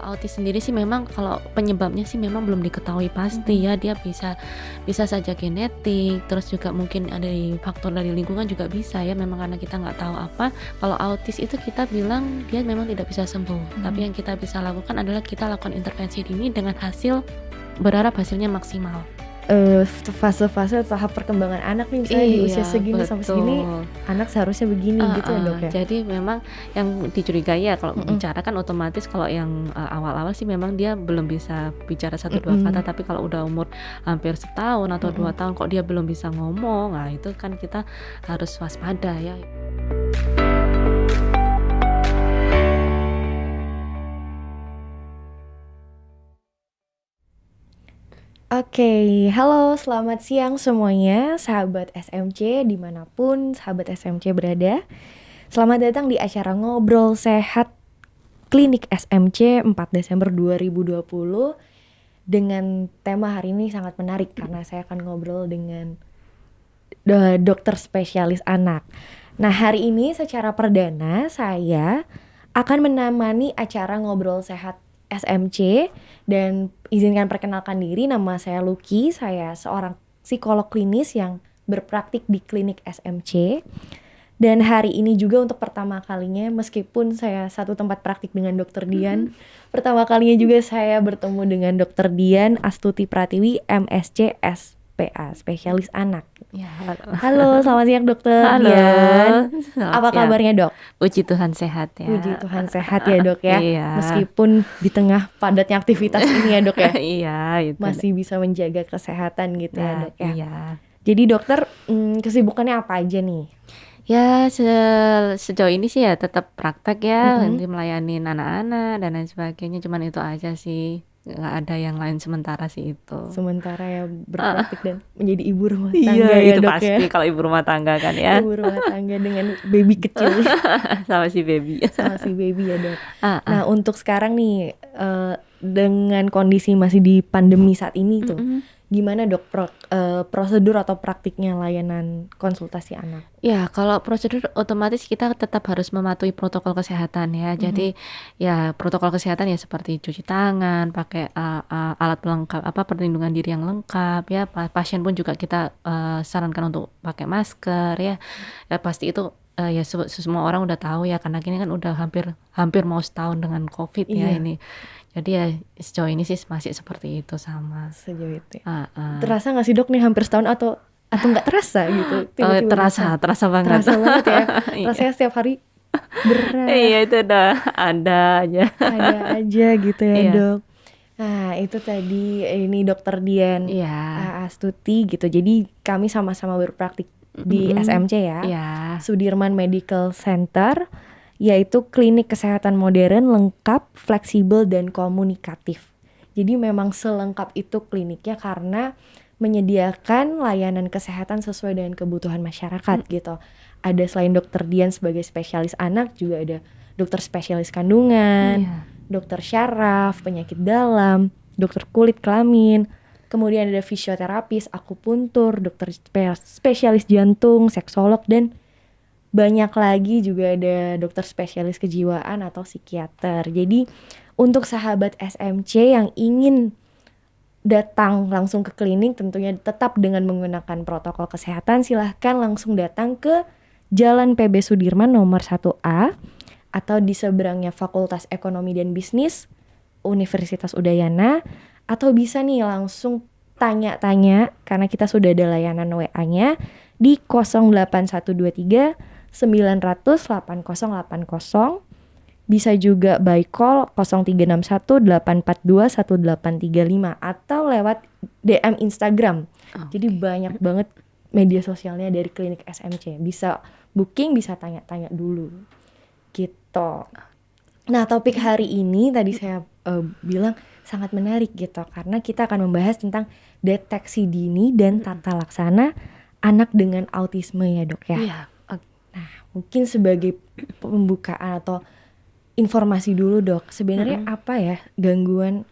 Kalau autis sendiri sih memang kalau penyebabnya sih memang belum diketahui pasti ya, dia bisa bisa saja genetik, terus juga mungkin ada faktor dari lingkungan juga bisa ya, memang karena kita nggak tahu apa. Kalau autis itu kita bilang dia memang tidak bisa sembuh, tapi yang kita bisa lakukan adalah kita lakukan intervensi dini dengan berharap hasilnya maksimal. Fase-fase tahap perkembangan anak nih, misalnya di usia segini sampai segini betul. anak seharusnya begini gitu ya dok ya. Jadi memang yang dicurigai ya kalau bicara kan otomatis kalau yang awal-awal sih memang dia belum bisa bicara 1-2 kata, tapi kalau udah umur hampir setahun atau 2 tahun kok dia belum bisa ngomong, nah itu kan kita harus waspada ya. Oke, halo selamat siang semuanya sahabat SMC dimanapun sahabat SMC berada. Selamat datang di acara Ngobrol Sehat Klinik SMC 4 Desember 2020 dengan tema hari ini sangat menarik karena saya akan ngobrol dengan dokter spesialis anak. Nah hari ini secara perdana saya akan menemani acara Ngobrol Sehat SMC dan izinkan perkenalkan diri, nama saya Lucky, saya seorang psikolog klinis yang berpraktik di klinik SMC. Dan hari ini juga untuk pertama kalinya, meskipun saya satu tempat praktik dengan Dr. Dian, pertama kalinya juga saya bertemu dengan Dr. Dian Astuti Pratiwi, MSc SPA, spesialis anak. Ya, Halo, selamat siang Dokter halo. Dian. Selamat Apa siang. kabarnya dok? Puji Tuhan sehat ya. Puji Tuhan sehat ya dok ya. Iya. Meskipun di tengah padatnya aktivitas ini ya dok ya. Iya, itu. Masih bisa menjaga kesehatan gitu ya dok ya. Iya. Jadi dokter kesibukannya apa aja nih? Ya sejauh ini sih ya tetap praktek ya, nanti melayanin anak-anak dan lain sebagainya, cuman itu aja sih, nggak ada yang lain sementara sih itu. Sementara ya berpraktik dan menjadi ibu rumah tangga Iya, ya itu dok pasti ya. kalau ibu rumah tangga kan ya. Ibu rumah tangga dengan baby kecil Sama si baby. sama si baby ya dok. Nah untuk sekarang nih dengan kondisi masih di pandemi saat ini tuh, gimana dok prosedur atau praktiknya layanan konsultasi anak? Ya, kalau prosedur otomatis kita tetap harus mematuhi protokol kesehatan ya. Jadi ya protokol kesehatan ya seperti cuci tangan, pakai alat pelengkap perlindungan diri yang lengkap ya. Pasien pun juga kita sarankan untuk pakai masker ya. Ya pasti itu ya semua orang udah tahu ya, karena ini kan udah hampir mau setahun dengan COVID ya ini. Jadi ya sejauh ini sih masih seperti itu sama. Sejauh itu ya. Terasa gak sih dok nih hampir setahun atau nggak terasa gitu? Terasa banget. Terasa banget ya. Rasanya setiap hari berat. Iya itu udah ada aja gitu ya dok. Nah itu tadi ini Dokter Dian Astuti gitu. Jadi kami sama-sama berpraktik di SMC ya. Sudirman Medical Center, yaitu klinik kesehatan modern, lengkap, fleksibel, dan komunikatif. Jadi memang selengkap itu kliniknya karena menyediakan layanan kesehatan sesuai dengan kebutuhan masyarakat gitu. Ada selain Dokter Dian sebagai spesialis anak, juga ada dokter spesialis kandungan, dokter syaraf, penyakit dalam, dokter kulit kelamin, kemudian ada fisioterapis, akupuntur, dokter spesialis jantung, seksolog, dan banyak lagi juga ada dokter spesialis kejiwaan atau psikiater. Jadi untuk sahabat SMC yang ingin datang langsung ke klinik, tentunya tetap dengan menggunakan protokol kesehatan, silahkan langsung datang ke Jalan PB Sudirman nomor 1A atau di seberangnya Fakultas Ekonomi dan Bisnis Universitas Udayana, atau bisa nih langsung tanya-tanya karena kita sudah ada layanan WA-nya di 08123 900 8080. Bisa juga by call 0361 842 1835 atau lewat DM Instagram. Jadi banyak banget media sosialnya dari klinik SMC. Bisa booking, bisa tanya-tanya dulu gitu. Nah topik hari ini tadi saya bilang sangat menarik gitu, karena kita akan membahas tentang deteksi dini dan tata laksana anak dengan autisme ya dok ya. Nah mungkin sebagai pembukaan atau informasi dulu dok, sebenarnya apa ya gangguan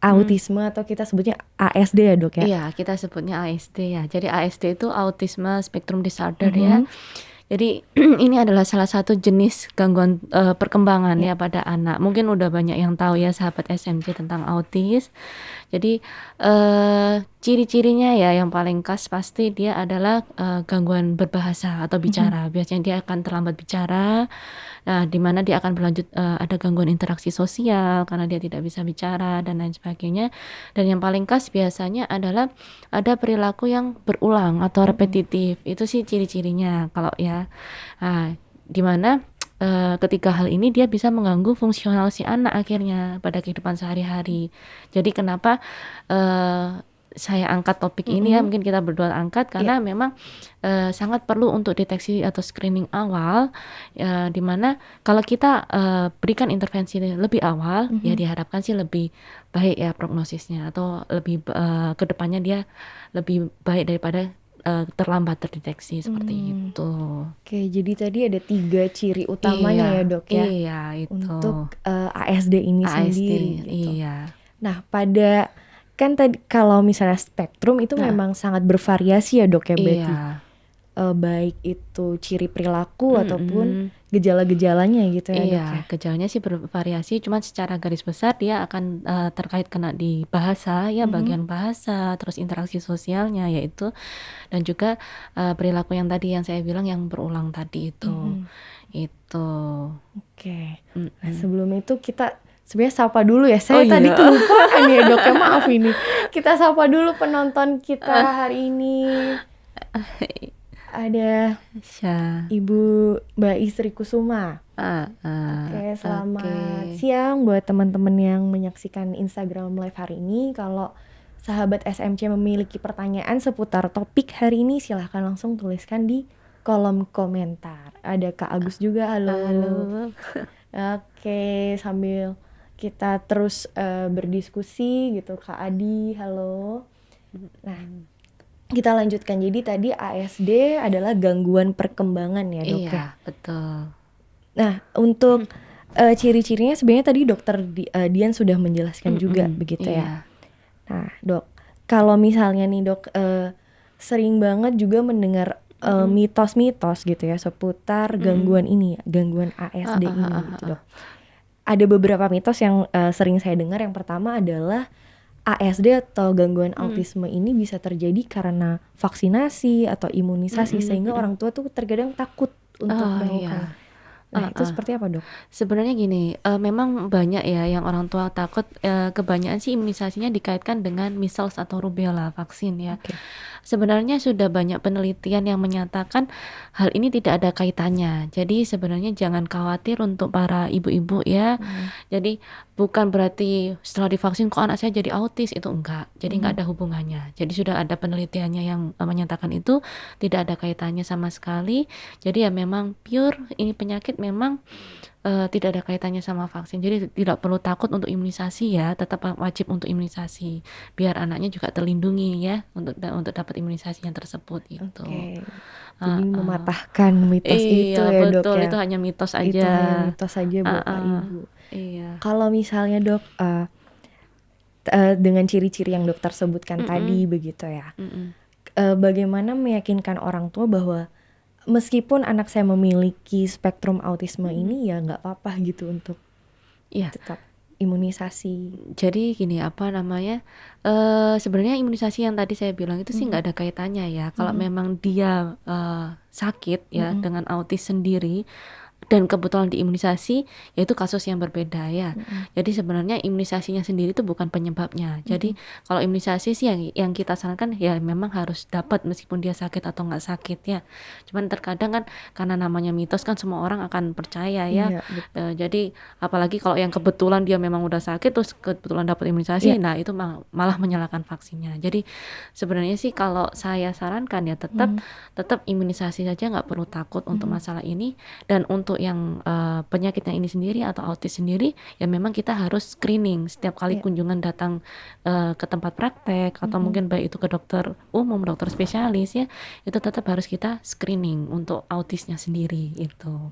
autisme atau kita sebutnya ASD ya dok ya? Iya, kita sebutnya ASD ya. Jadi ASD itu Autism Spectrum Disorder ya. Jadi ini adalah salah satu jenis gangguan perkembangan ya pada anak. Mungkin udah banyak yang tahu ya sahabat SMC tentang autis. Jadi ciri-cirinya ya yang paling khas pasti dia adalah gangguan berbahasa atau bicara. Biasanya dia akan terlambat bicara. Nah, di mana dia akan berlanjut ada gangguan interaksi sosial karena dia tidak bisa bicara dan lain sebagainya. Dan yang paling khas biasanya adalah ada perilaku yang berulang atau repetitif. Itu sih ciri-cirinya kalau ya. Nah, di mana ketika hal ini dia bisa mengganggu fungsional si anak akhirnya pada kehidupan sehari-hari. Jadi kenapa saya angkat topik ini ya, mungkin kita berdua angkat karena memang sangat perlu untuk deteksi atau screening awal, di mana kalau kita berikan intervensi lebih awal, ya diharapkan sih lebih baik ya prognosisnya atau lebih kedepannya dia lebih baik daripada terlambat terdeteksi seperti itu. Oke, jadi tadi ada 3 ciri utamanya ya dok ya. Iya itu. Untuk ASD ini sendiri gitu. Iya. Nah pada kan tadi kalau misalnya spektrum itu memang sangat bervariasi ya dok ya berarti. Baik itu ciri perilaku ataupun gejala-gejalanya gitu ya dok ya. Gejalanya sih bervariasi, cuman secara garis besar dia akan terkait kena di bahasa ya, bagian bahasa, terus interaksi sosialnya yaitu, dan juga perilaku yang tadi yang saya bilang yang berulang tadi itu. Itu. Oke. Nah, sebelum itu kita sebenarnya sapa dulu ya. Saya tadi kelupaan ya dok ya, maaf ini. Kita sapa dulu penonton kita hari ini. Ada Ibu Mbak Isri Kusuma. Oke, selamat siang buat teman-teman yang menyaksikan Instagram Live hari ini. Kalau sahabat SMC memiliki pertanyaan seputar topik hari ini, silahkan langsung tuliskan di kolom komentar. Ada Kak Agus juga, halo. Oke, sambil kita terus berdiskusi gitu, Kak Adi, halo. Nah, kita lanjutkan. Jadi tadi ASD adalah gangguan perkembangan ya dok ya? Iya, betul. Nah, untuk ciri-cirinya sebenarnya tadi dokter Dian sudah menjelaskan juga begitu ya. Nah dok, kalau misalnya nih dok sering banget juga mendengar mitos-mitos gitu ya seputar gangguan ini, gangguan ASD ini gitu dok. Ada beberapa mitos yang sering saya dengar. Yang pertama adalah ASD atau gangguan autisme ini bisa terjadi karena vaksinasi atau imunisasi sehingga orang tua tuh terkadang takut untuk melakukan. Nah itu seperti apa dok? Sebenarnya gini, memang banyak ya yang orang tua takut, kebanyakan sih imunisasinya dikaitkan dengan measles atau rubella vaksin ya. Sebenarnya sudah banyak penelitian yang menyatakan hal ini tidak ada kaitannya. Jadi sebenarnya jangan khawatir untuk para ibu-ibu ya. Jadi bukan berarti setelah divaksin kok anak saya jadi autis, itu enggak. Jadi enggak ada hubungannya. Jadi sudah ada penelitiannya yang menyatakan itu tidak ada kaitannya sama sekali. Jadi ya memang pure ini penyakit memang tidak ada kaitannya sama vaksin. Jadi tidak perlu takut untuk imunisasi ya, tetap wajib untuk imunisasi biar anaknya juga terlindungi ya untuk dapat imunisasi yang tersebut itu. Jadi mematahkan mitos itu ya betul, dok ya. itu hanya mitos aja. Itu hanya mitos saja Bapak Ibu. Iya. Kalau misalnya dok dengan ciri-ciri yang dokter sebutkan tadi begitu ya. Bagaimana meyakinkan orang tua bahwa meskipun anak saya memiliki spektrum autisme ini ya nggak apa-apa gitu untuk tetap imunisasi. Jadi gini sebenarnya imunisasi yang tadi saya bilang itu sih nggak ada kaitannya ya. Kalau memang dia sakit ya dengan autis sendiri dan kebetulan diimunisasi, yaitu kasus yang berbeda ya. Jadi sebenarnya imunisasinya sendiri itu bukan penyebabnya. Jadi kalau imunisasi sih yang kita sarankan ya memang harus dapat meskipun dia sakit atau nggak sakit ya. Cuman terkadang kan karena namanya mitos kan semua orang akan percaya ya. Jadi apalagi kalau yang kebetulan dia memang udah sakit terus kebetulan dapat imunisasi, nah itu malah menyalahkan vaksinnya. Jadi sebenarnya sih kalau saya sarankan ya tetap imunisasi saja, nggak perlu takut untuk masalah ini. Dan untuk yang penyakitnya ini sendiri atau autis sendiri ya memang kita harus screening setiap kali kunjungan datang ke tempat praktek atau mungkin baik itu ke dokter umum, dokter spesialis ya, itu tetap harus kita screening untuk autisnya sendiri itu.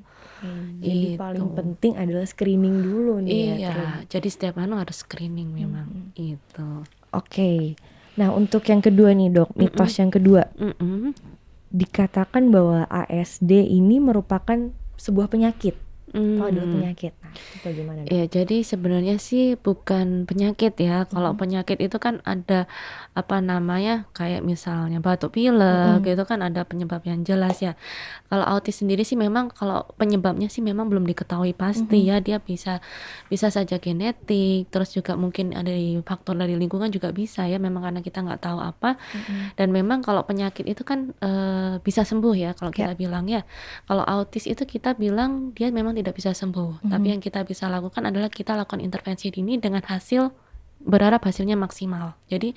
Jadi paling penting adalah screening dulu nih ya. Jadi setiap harus screening memang itu. Oke. Nah untuk yang kedua nih dok, mitos yang kedua. dikatakan bahwa ASD ini merupakan sebuah penyakit atau adalah penyakit. Nah, itu bagaimana, Dok? Ya, jadi sebenarnya sih bukan penyakit ya. Kalau penyakit itu kan ada apa namanya, kayak misalnya batuk pilek gitu kan ada penyebab yang jelas ya. Kalau autis sendiri sih memang kalau penyebabnya sih memang belum diketahui pasti ya. Dia bisa saja genetik, terus juga mungkin ada faktor dari lingkungan juga bisa ya. Memang karena kita nggak tahu apa. Dan memang kalau penyakit itu kan bisa sembuh ya kalau kita bilang ya. Kalau autis itu kita bilang dia memang tidak bisa sembuh. Tapi yang kita bisa lakukan adalah kita lakukan intervensi dini dengan berharap hasilnya maksimal. Jadi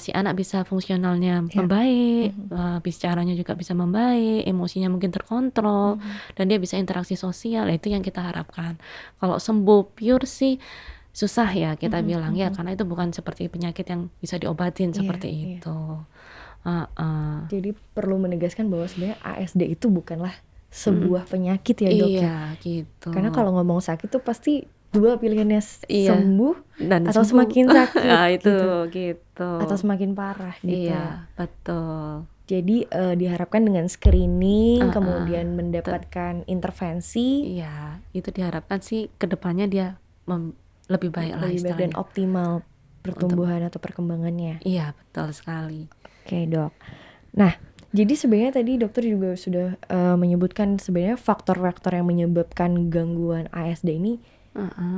si anak bisa fungsionalnya membaik, bicaranya juga bisa membaik, emosinya mungkin terkontrol, dan dia bisa interaksi sosial. Itu yang kita harapkan. Kalau sembuh pure sih susah ya kita bilang ya, karena itu bukan seperti penyakit yang bisa diobatin seperti itu. Jadi perlu menegaskan bahwa sebenarnya ASD itu bukanlah sebuah penyakit ya, Dok. Iya, gitu. Karena kalau ngomong sakit tuh pasti dua pilihannya, sembuh dan atau semakin sakit. Nah, itu gitu. Atau semakin parah gitu. Iya, betul. Jadi diharapkan dengan screening kemudian mendapatkan intervensi. Iya, itu diharapkan sih kedepannya dia lebih baik lah istilahnya. Dan optimal pertumbuhan atau perkembangannya. Iya, betul sekali. Oke, Dok. Nah, jadi sebenarnya tadi dokter juga sudah menyebutkan sebenarnya faktor-faktor yang menyebabkan gangguan ASD ini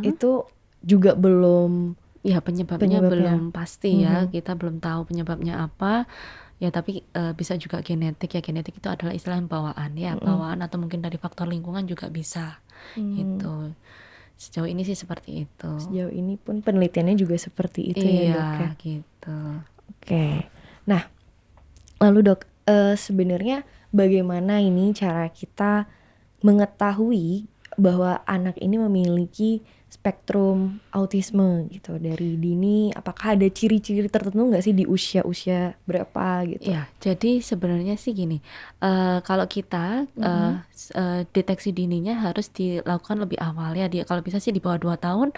itu juga belum, ya penyebabnya belum pasti ya. Kita belum tahu penyebabnya apa. Ya tapi bisa juga genetik ya. Genetik itu adalah istilah bawaan ya, bawaan atau mungkin dari faktor lingkungan juga bisa. Gitu. Sejauh ini sih seperti itu. Sejauh ini pun penelitiannya juga seperti itu ya, Dok ya. Gitu. Oke. Nah, lalu Dok, sebenarnya bagaimana ini cara kita mengetahui bahwa anak ini memiliki spektrum autisme gitu dari dini? Apakah ada ciri-ciri tertentu nggak sih di usia-usia berapa gitu? Ya, jadi sebenarnya sih gini, kalau kita deteksi dininya harus dilakukan lebih awal ya. Kalau bisa sih di bawah 2 tahun,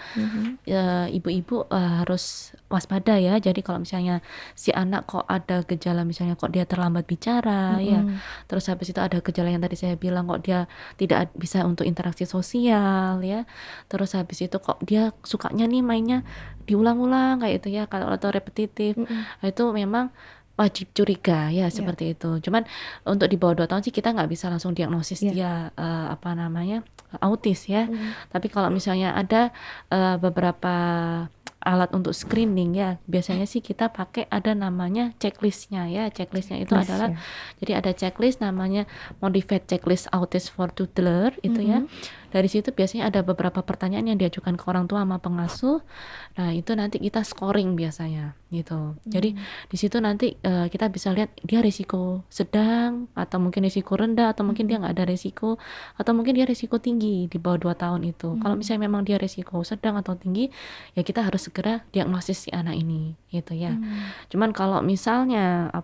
ibu-ibu harus waspada ya. Jadi kalau misalnya si anak kok ada gejala misalnya kok dia terlambat bicara ya, terus habis itu ada gejala yang tadi saya bilang kok dia tidak bisa untuk interaksi sosial ya, terus habis itu kok dia sukanya nih mainnya diulang-ulang kayak itu ya, kalau atau repetitif, itu memang wajib curiga ya seperti itu. Cuman untuk di bawah 2 tahun sih kita nggak bisa langsung diagnosis dia autis ya. Tapi kalau misalnya ada beberapa alat untuk screening ya, biasanya sih kita pakai ada namanya checklistnya ya. Checklistnya itu adalah jadi ada checklist namanya Modified Checklist Autism for Toddler itu ya. Dari situ biasanya ada beberapa pertanyaan yang diajukan ke orang tua sama pengasuh. Nah, itu nanti kita scoring biasanya gitu. Jadi di situ nanti kita bisa lihat dia risiko sedang atau mungkin risiko rendah atau mungkin dia nggak ada risiko atau mungkin dia risiko tinggi di bawah 2 tahun itu. Kalau misalnya memang dia risiko sedang atau tinggi, ya kita harus segera diagnosis si anak ini gitu ya. Cuman kalau misalnya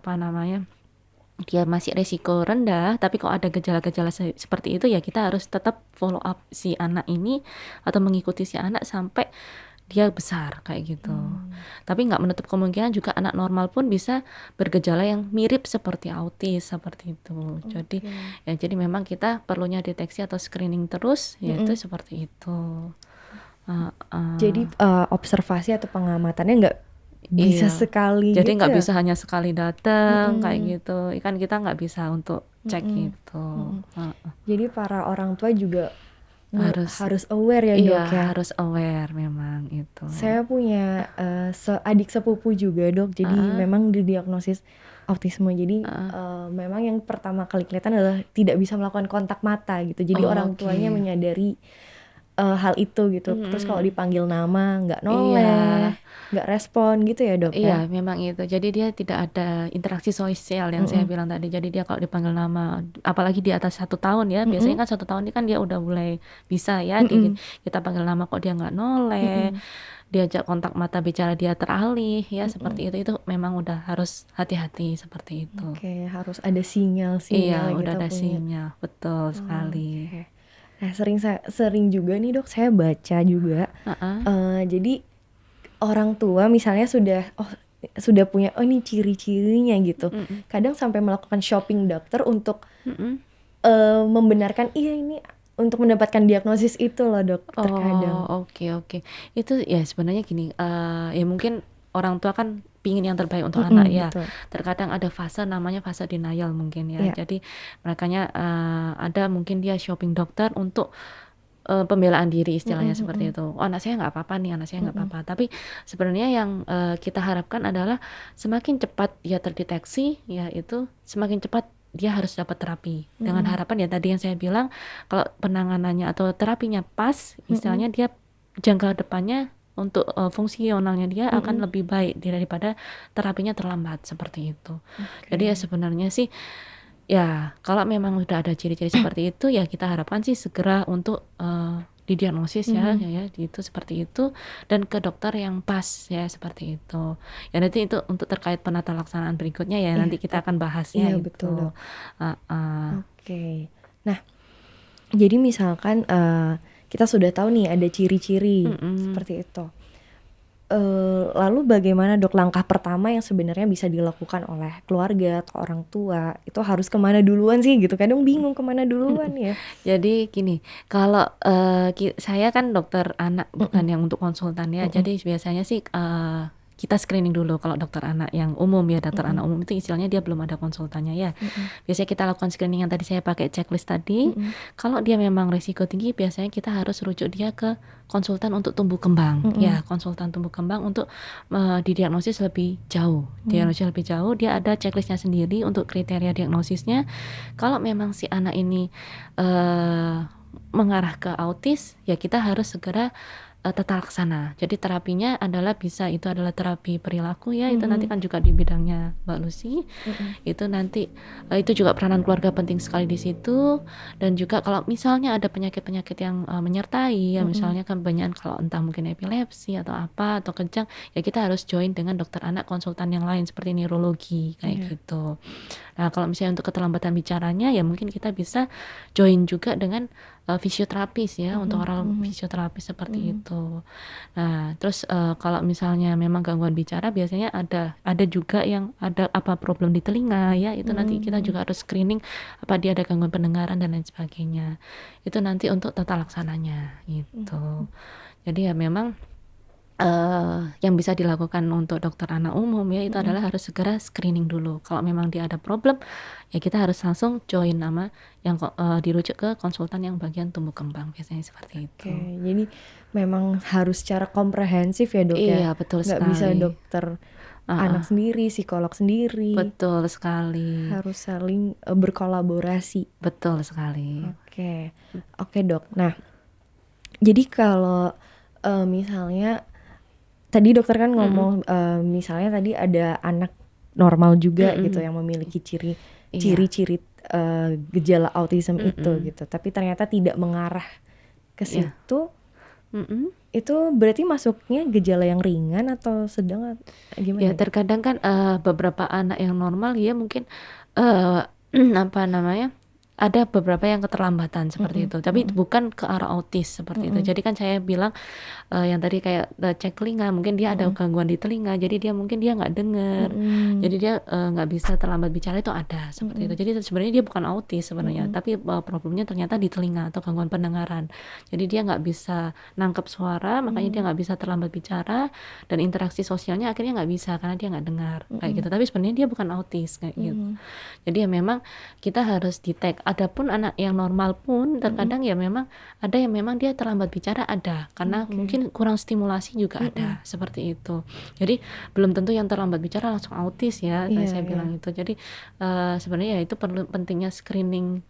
dia masih resiko rendah, tapi kok ada gejala-gejala seperti itu ya kita harus tetap follow up si anak ini atau mengikuti si anak sampai dia besar kayak gitu. Tapi nggak menutup kemungkinan juga anak normal pun bisa bergejala yang mirip seperti autis seperti itu. Jadi memang kita perlunya deteksi atau screening terus, yaitu seperti itu. Jadi observasi atau pengamatannya nggak bisa sekali jadi gitu nggak ya? bisa hanya sekali datang kayak gitu, kan kita nggak bisa untuk cek gitu. Jadi para orang tua juga harus aware ya, Dok ya? Harus aware memang itu. Saya punya adik sepupu juga, Dok, jadi memang didiagnosis autisme. Jadi memang yang pertama kali kelihatan adalah tidak bisa melakukan kontak mata gitu. Jadi orang tuanya menyadari hal itu gitu. Terus kalau dipanggil nama nggak noleh, nggak respon gitu ya, Dok ya? Iya, memang itu. Jadi dia tidak ada interaksi sosial yang saya bilang tadi. Jadi dia kalau dipanggil nama, apalagi di atas 1 tahun ya, biasanya kan 1 tahun ini kan dia udah mulai bisa ya, kita panggil nama kok dia nggak noleh, diajak kontak mata bicara dia teralih ya, seperti itu memang udah harus hati-hati seperti itu. Oke, harus ada sinyal Iya, yang udah kita ada punya. sinyal, betul sekali. Nah, sering juga nih, Dok, saya baca juga. Jadi orang tua misalnya sudah sudah punya, oh ini ciri-cirinya gitu. Mhm. Kadang sampai melakukan shopping dokter untuk Mhm. membenarkan, iya ini untuk mendapatkan diagnosis itu loh dok, terkadang. Oh, oke. Itu ya sebenarnya gini, ya mungkin orang tua kan pingin yang terbaik untuk anak ya. Betul. Terkadang ada fase namanya fase denial mungkin ya. Iya. Jadi merekanya ada mungkin dia shopping dokter untuk pembelaan diri istilahnya seperti itu. Oh, anak saya nggak apa-apa nih, anak saya nggak apa-apa. Tapi sebenarnya yang kita harapkan adalah semakin cepat dia terdeteksi, ya itu semakin cepat dia harus dapat terapi. Dengan harapan ya tadi yang saya bilang, kalau penanganannya atau terapinya pas, istilahnya dia jangka depannya untuk fungsionalnya dia akan lebih baik daripada terapinya terlambat seperti itu. Jadi ya sebenarnya sih ya, kalau memang udah ada ciri-ciri seperti itu, ya kita harapkan sih segera untuk didiagnosis ya itu seperti itu, dan ke dokter yang pas ya seperti itu. Ya nanti itu untuk terkait penata laksanaan berikutnya ya nanti kita akan bahas ya Iya, itu. betul, Dok. Oke. Nah, jadi misalkan kita sudah tahu nih ada ciri-ciri seperti itu. Lalu bagaimana dok langkah pertama yang sebenarnya bisa dilakukan oleh keluarga atau orang tua? Itu harus kemana duluan sih gitu? Kadang bingung kemana duluan ya. Jadi gini, kalau saya kan dokter anak bukan yang untuk konsultan ya. Jadi biasanya sih kita screening dulu kalau dokter anak yang umum ya, dokter anak umum itu istilahnya dia belum ada konsultannya ya. Biasanya kita lakukan screening yang tadi saya pakai checklist tadi. Kalau dia memang risiko tinggi, biasanya kita harus rujuk dia ke konsultan untuk tumbuh kembang. Ya, konsultan tumbuh kembang untuk didiagnosis lebih jauh. Diagnosis lebih jauh, dia ada checklistnya sendiri untuk kriteria diagnosisnya. Kalau memang si anak ini mengarah ke autis, ya kita harus segera tata laksana. Jadi terapinya adalah bisa itu adalah terapi perilaku ya, itu nanti kan juga di bidangnya Mbak Lucy. Itu nanti itu juga peranan keluarga penting sekali di situ, dan juga kalau misalnya ada penyakit-penyakit yang menyertai ya, misalnya kan banyak kalau entah mungkin epilepsi atau apa atau kejang, ya kita harus join dengan dokter anak konsultan yang lain seperti neurologi kayak gitu. Nah, kalau misalnya untuk keterlambatan bicaranya ya mungkin kita bisa join juga dengan fisioterapis ya, untuk oral fisioterapis seperti itu. Nah, terus kalau misalnya memang gangguan bicara biasanya ada juga yang ada apa problem di telinga ya, itu nanti kita juga harus screening apa dia ada gangguan pendengaran dan lain sebagainya. Itu nanti untuk tata laksananya gitu. Jadi ya memang yang bisa dilakukan untuk dokter anak umum ya itu adalah harus segera screening dulu. Kalau memang dia ada problem, ya kita harus langsung join nama yang dirujuk ke konsultan yang bagian tumbuh kembang, biasanya seperti itu. Oke, jadi memang harus secara komprehensif ya dok ya. Iya, betul Nggak sekali. bisa dokter anak sendiri, psikolog sendiri. Betul sekali. Harus saling berkolaborasi. Betul sekali. Oke dok. Nah, jadi kalau misalnya tadi dokter kan ngomong misalnya tadi ada anak normal juga gitu yang memiliki ciri-ciri gejala autism itu gitu, tapi ternyata tidak mengarah ke situ. Itu berarti masuknya gejala yang ringan atau sedang gimana? Ya terkadang kan beberapa anak yang normal ya mungkin apa namanya, ada beberapa yang keterlambatan seperti itu, tapi bukan ke arah autis seperti itu. Jadi kan saya bilang yang tadi kayak cek telinga, mungkin dia ada gangguan di telinga, jadi dia mungkin dia nggak dengar, jadi dia nggak bisa terlambat bicara, itu ada seperti itu. Jadi sebenarnya dia bukan autis sebenarnya, tapi problemnya ternyata di telinga atau gangguan pendengaran. Jadi dia nggak bisa nangkep suara, makanya dia nggak bisa terlambat bicara, dan interaksi sosialnya akhirnya nggak bisa karena dia nggak dengar kayak gitu. Tapi sebenarnya dia bukan autis kayak gitu. Jadi ya memang kita harus detect. Adapun anak yang normal pun terkadang ya memang ada yang memang dia terlambat bicara, ada karena mungkin kurang stimulasi juga ada seperti itu. Jadi belum tentu yang terlambat bicara langsung autis ya, saya bilang itu. Jadi sebenarnya ya itu perlu pentingnya screening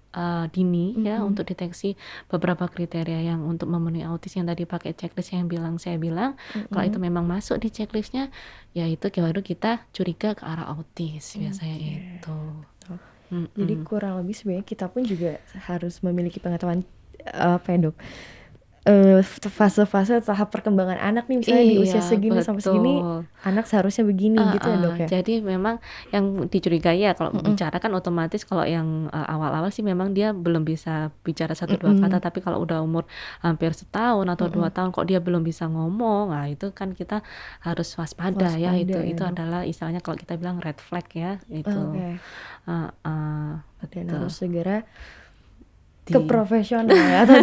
dini ya untuk deteksi beberapa kriteria yang untuk memenuhi autis yang tadi pakai checklist yang saya bilang. Kalau itu memang masuk di checklistnya, ya itu baru kita curiga ke arah autis biasanya itu. Jadi kurang lebih sebenarnya kita pun juga harus memiliki pengetahuan apa ya dok, fase-fase tahap perkembangan anak nih, misalnya di usia Iya, segini sampai segini, betul. anak seharusnya begini gitu ya, Dok, ya? Jadi memang yang dicurigai ya kalau Mhm. bicara kan otomatis kalau yang, awal-awal sih memang dia belum bisa bicara 1, 2 kata, Mhm. tapi kalau udah umur hampir setahun atau 2 Mhm. tahun kok dia belum bisa ngomong, nah itu kan kita harus waspada ya, Waspada ya, itu Dok? adalah istilahnya kalau kita bilang red flag ya, itu. Oke. Heeh, Dan betul. harus segera ke Di profesional ya, atau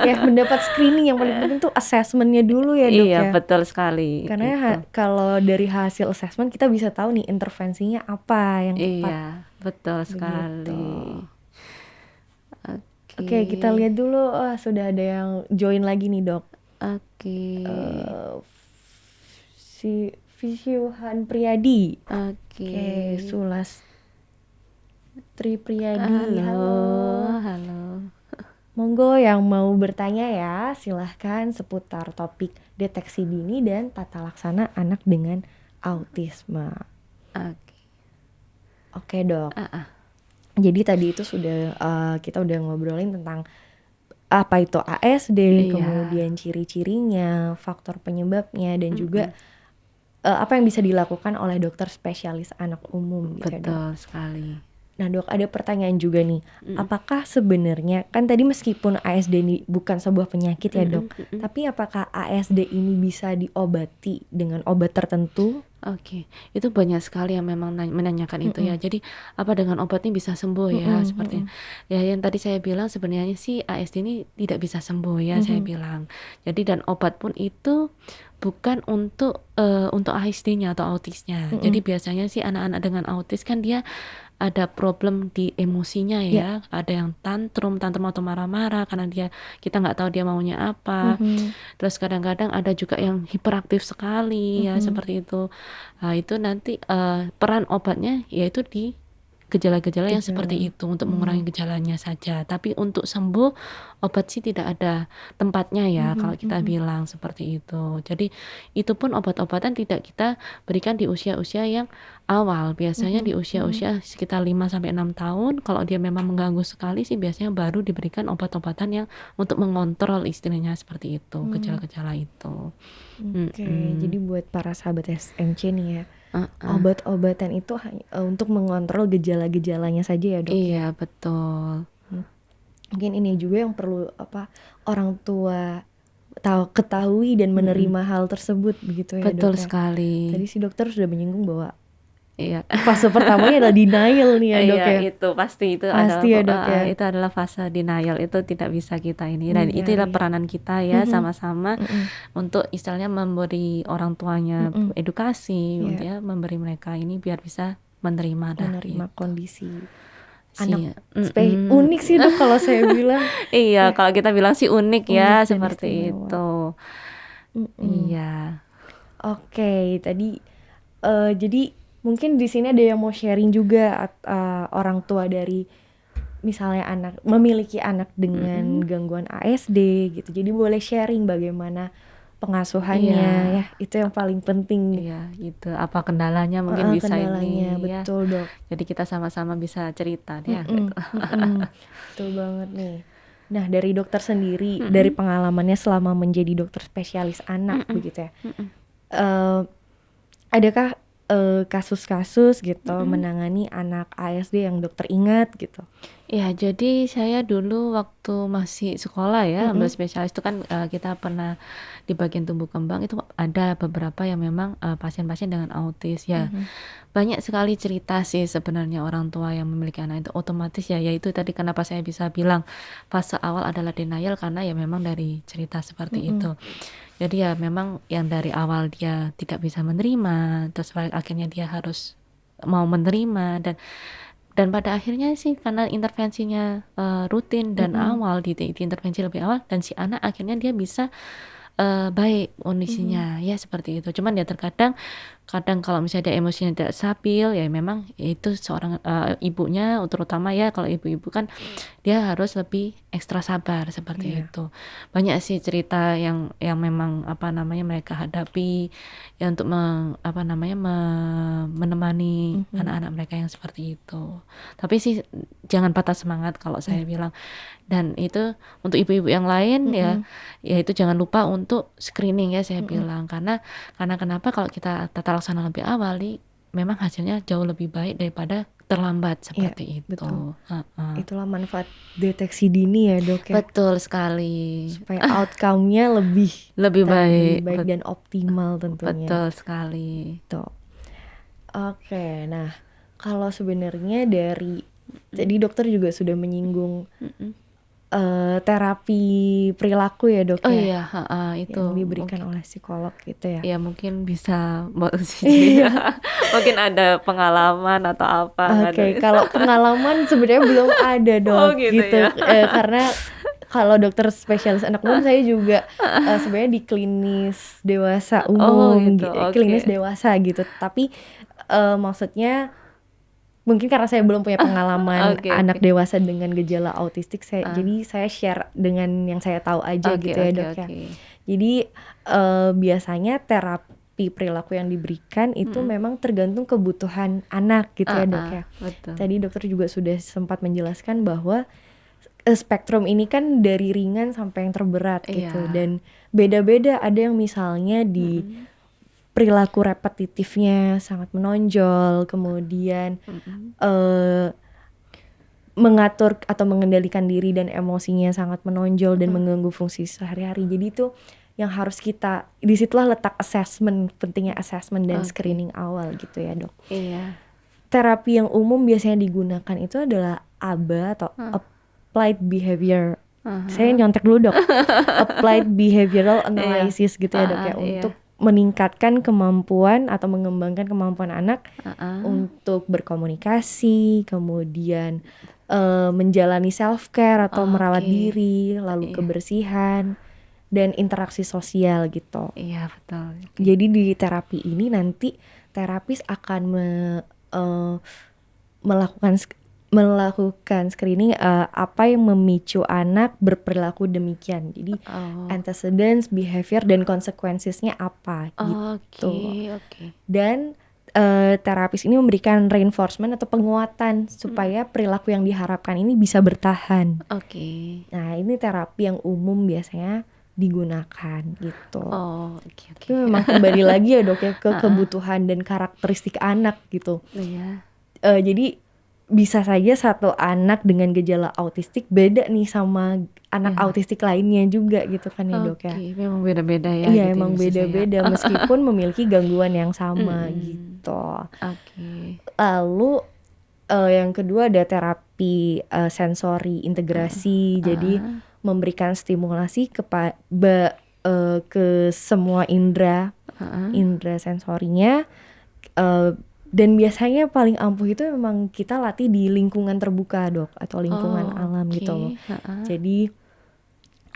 ya mendapat screening, yang paling penting tuh assessment-nya dulu ya, Dok, Iya, ya? betul sekali, Karena itu. kalau dari hasil assessment kita bisa tahu nih intervensinya apa yang tepat, Iya, betul sekali. begitu. Oke. Oke, kita lihat dulu, sudah ada yang join lagi nih, Dok. Oke. Si Visyuhan Priyadi. Oke. Sulastri Priyadi, Halo. Monggo yang mau bertanya ya, silahkan seputar topik deteksi dini dan tata laksana anak dengan autisme. Oke, Dok. Jadi tadi itu sudah kita udah ngobrolin tentang apa itu ASD, Iya. kemudian ciri-cirinya, faktor penyebabnya, dan juga apa yang bisa dilakukan oleh dokter spesialis anak umum gitu ya, Dok. Betul sekali. Nah, Dok, ada pertanyaan juga nih. Apakah sebenarnya, kan tadi meskipun ASD ini bukan sebuah penyakit ya, Dok, tapi apakah ASD ini bisa diobati dengan obat tertentu? Oke, itu banyak sekali yang memang menanyakan itu ya. Jadi apa dengan obat ini bisa sembuh ya, seperti ya yang tadi saya bilang sebenarnya sih ASD ini tidak bisa sembuh ya, saya bilang. Jadi dan obat pun itu bukan untuk ASD-nya atau autisnya. Jadi biasanya sih anak-anak dengan autis kan dia ada problem di emosinya ya, ada yang tantrum atau marah-marah karena kita nggak tahu dia maunya apa. Terus kadang-kadang ada juga yang hiperaktif sekali ya, seperti itu. Nah, itu nanti peran obatnya yaitu di gejala-gejala yang seperti itu untuk mengurangi gejalanya saja. Tapi untuk sembuh obat sih tidak ada tempatnya ya, kalau kita bilang seperti itu. Jadi itu pun obat-obatan tidak kita berikan di usia-usia yang awal. Biasanya di usia-usia sekitar 5-6 tahun, kalau dia memang mengganggu sekali sih biasanya baru diberikan obat-obatan yang untuk mengontrol istilahnya seperti itu, gejala-gejala itu. Oke, jadi buat para sahabat SMC nih ya, obat-obatan itu hanya untuk mengontrol gejala-gejalanya saja ya, Dok? Iya, betul. Mungkin ini juga yang perlu orang tua ketahui dan menerima hal tersebut begitu ya, Dok, Betul ya? sekali. Tadi si dokter sudah menyinggung bahwa Iya. fase pertamanya adalah denial nih ya, Dok, ya? Iya, itu pasti ya, Dok, ya? itu adalah fase denial, itu tidak bisa kita ini. Dan itu adalah peranan kita ya, sama-sama untuk istilahnya memberi orang tuanya edukasi, untuk ya memberi mereka ini biar bisa menerima kondisi anak unik sih, Dok, kalau saya bilang. Iya, kalau kita bilang sih unik ya, seperti istimewa. itu. Iya. Oke, tadi jadi mungkin di sini ada yang mau sharing juga, orang tua dari misalnya memiliki anak dengan gangguan ASD gitu. Jadi boleh sharing bagaimana pengasuhannya ya, itu yang paling penting. Iya, gitu. Apa kendalanya mungkin bisa kendalanya, ini ya. betul, Dok. Jadi kita sama-sama bisa cerita ya. Betul banget nih. Nah, dari dokter sendiri, dari pengalamannya selama menjadi dokter spesialis anak begitu ya, adakah kasus-kasus gitu menangani anak ASD yang dokter ingat gitu? Ya, jadi saya dulu waktu masih sekolah ya, ambil spesialis itu kan kita pernah di bagian tumbuh kembang itu ada beberapa yang memang pasien-pasien dengan autis ya. Banyak sekali cerita sih sebenarnya orang tua yang memiliki anak itu otomatis ya, yaitu tadi kenapa saya bisa bilang fase awal adalah denial karena ya memang dari cerita seperti itu. Jadi ya memang yang dari awal dia tidak bisa menerima, terus akhirnya dia harus mau menerima dan pada akhirnya sih karena intervensinya rutin dan awal di intervensi lebih awal dan si anak akhirnya dia bisa baik kondisinya ya seperti itu. Cuman ya terkadang kadang kalau misalnya dia emosinya tidak stabil, ya memang itu seorang ibunya, terutama ya kalau ibu-ibu kan dia harus lebih ekstra sabar seperti itu. Banyak sih cerita yang memang mereka hadapi ya untuk menemani anak-anak mereka yang seperti itu. Tapi sih jangan patah semangat kalau saya bilang. Dan itu untuk ibu-ibu yang lain ya itu jangan lupa untuk screening ya saya bilang, karena kenapa, kalau kita tata laksana lebih awal memang hasilnya jauh lebih baik daripada terlambat seperti itu. Betul. Itulah manfaat deteksi dini ya dok ya. Betul sekali. Supaya outcome-nya lebih baik dan optimal tentunya. Betul sekali. Tuh. Oke, nah kalau sebenarnya dari tadi dokter juga sudah menyinggung terapi perilaku ya dok ya. Itu yang diberikan oleh psikolog gitu ya. Ya mungkin bisa Mbak Uci mungkin ada pengalaman atau apa. Oke, kalau pengalaman sebenarnya belum ada dok gitu ya? Karena kalau dokter spesialis anak umum saya juga sebenarnya di klinis dewasa umum, klinis dewasa gitu. Tapi maksudnya mungkin karena saya belum punya pengalaman anak dewasa dengan gejala autistik, jadi saya share dengan yang saya tahu aja gitu ya dok ya. Jadi biasanya terapi perilaku yang diberikan itu memang tergantung kebutuhan anak gitu ya dok ya. Betul. Tadi dokter juga sudah sempat menjelaskan bahwa spektrum ini kan dari ringan sampai yang terberat gitu, dan beda-beda. Ada yang misalnya di perilaku repetitifnya sangat menonjol, kemudian mengatur atau mengendalikan diri dan emosinya sangat menonjol dan mengganggu fungsi sehari-hari. Jadi itu yang harus kita, disitulah letak assessment, pentingnya assessment dan screening awal gitu ya dok. Terapi yang umum biasanya digunakan itu adalah ABA atau Applied Behavior. Saya nyontek dulu dok. Applied Behavioral Analysis gitu ya dok ya, untuk meningkatkan kemampuan atau mengembangkan kemampuan anak untuk berkomunikasi, kemudian menjalani self care atau merawat diri, lalu kebersihan dan interaksi sosial gitu. Iya betul. Jadi di terapi ini nanti terapis akan melakukan screening apa yang memicu anak berperilaku demikian. Jadi antecedents, behavior dan consequences-nya apa gitu. Dan terapis ini memberikan reinforcement atau penguatan supaya perilaku yang diharapkan ini bisa bertahan. Nah, ini terapi yang umum biasanya digunakan gitu. Itu memang kembali lagi ya dok ya ke kebutuhan dan karakteristik anak gitu. Jadi bisa saja satu anak dengan gejala autistik beda nih sama anak autistik lainnya juga gitu kan ya dok ya. Memang beda-beda ya. Iya, emang beda-beda meskipun memiliki gangguan yang sama gitu. Lalu yang kedua ada terapi sensori integrasi. Jadi memberikan stimulasi ke semua indera sensorinya. Dan biasanya paling ampuh itu memang kita latih di lingkungan terbuka dok, atau lingkungan alam gitu loh. Jadi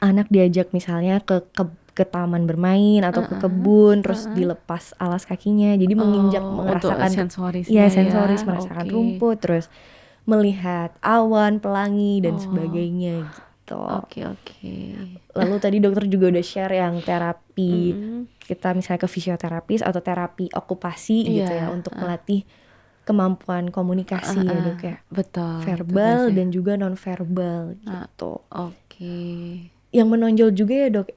anak diajak misalnya ke taman bermain atau ke kebun, terus dilepas alas kakinya, jadi menginjak, merasakan sensoris, merasakan rumput, terus melihat awan, pelangi dan sebagainya gitu. Lalu tadi dokter juga udah share yang terapi kita misalnya ke fisioterapis atau terapi okupasi gitu ya, untuk melatih kemampuan komunikasi ya dok ya. Betul. Verbal dan juga non verbal gitu. Yang menonjol juga ya dok,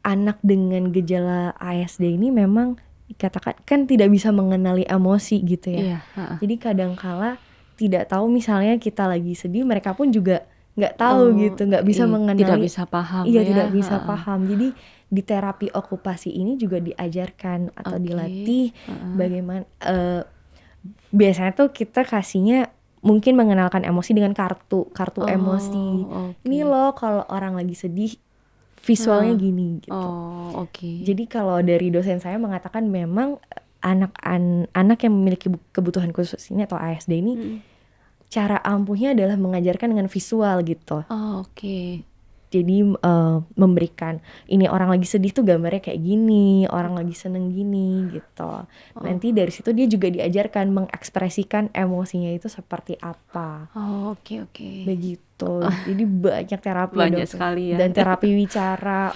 anak dengan gejala ASD ini memang dikatakan kan tidak bisa mengenali emosi gitu ya. Jadi kadangkala tidak tahu misalnya kita lagi sedih, mereka pun juga nggak tahu gitu, nggak bisa mengenali, tidak bisa paham. Tidak bisa paham. Jadi di terapi okupasi ini juga diajarkan atau dilatih bagaimana biasanya tuh kita kasihnya mungkin mengenalkan emosi dengan kartu emosi. Ini loh kalau orang lagi sedih visualnya gini gitu. Jadi kalau dari dosen saya mengatakan memang anak yang memiliki kebutuhan khusus ini atau ASD ini cara ampuhnya adalah mengajarkan dengan visual gitu. Jadi memberikan ini orang lagi sedih tuh gambarnya kayak gini, orang lagi seneng gini gitu. Nanti dari situ dia juga diajarkan mengekspresikan emosinya itu seperti apa. Oh, oke. Begitu. Jadi banyak terapi ya Banyak dok. sekali ya. Dan terapi wicara.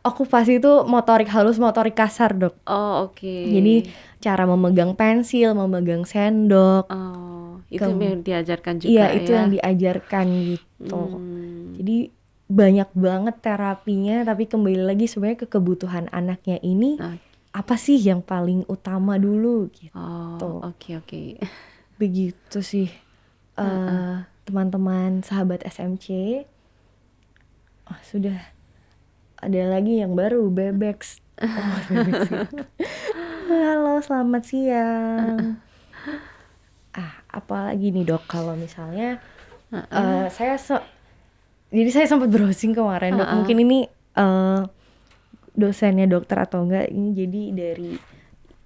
Okupasi itu motorik halus, motorik kasar dok. Oh, oke. Jadi cara memegang pensil, memegang sendok. Oh, itu yang diajarkan juga Iya, ya. itu yang diajarkan gitu. Jadi banyak banget terapinya, tapi kembali lagi sebenarnya ke kebutuhan anaknya ini apa sih yang paling utama dulu gitu. Oh, oke. Begitu sih teman-teman sahabat SMC. Sudah ada lagi yang baru, Bebex. Bebex ya. Halo, selamat siang. Apalagi nih dok, kalau misalnya jadi saya sempat browsing kemarin dok, mungkin ini dosennya dokter atau enggak, ini jadi dari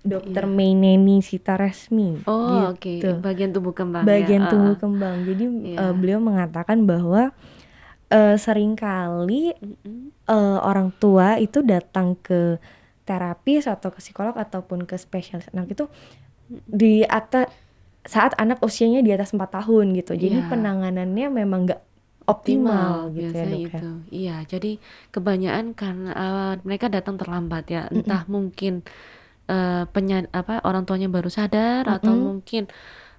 Dokter Maineni Sitaresmi. Oh, gitu. oke. Bagian tumbuh kembang Bagian ya. tumbuh kembang. Jadi beliau mengatakan bahwa seringkali orang tua itu datang ke terapis atau ke psikolog ataupun ke spesialis anak itu di atas saat anak usianya di atas 4 tahun gitu. Jadi penanganannya memang nggak optimal gitu ya dok ya. Iya, jadi kebanyakan karena mereka datang terlambat ya. Entah mungkin orang tuanya baru sadar atau mungkin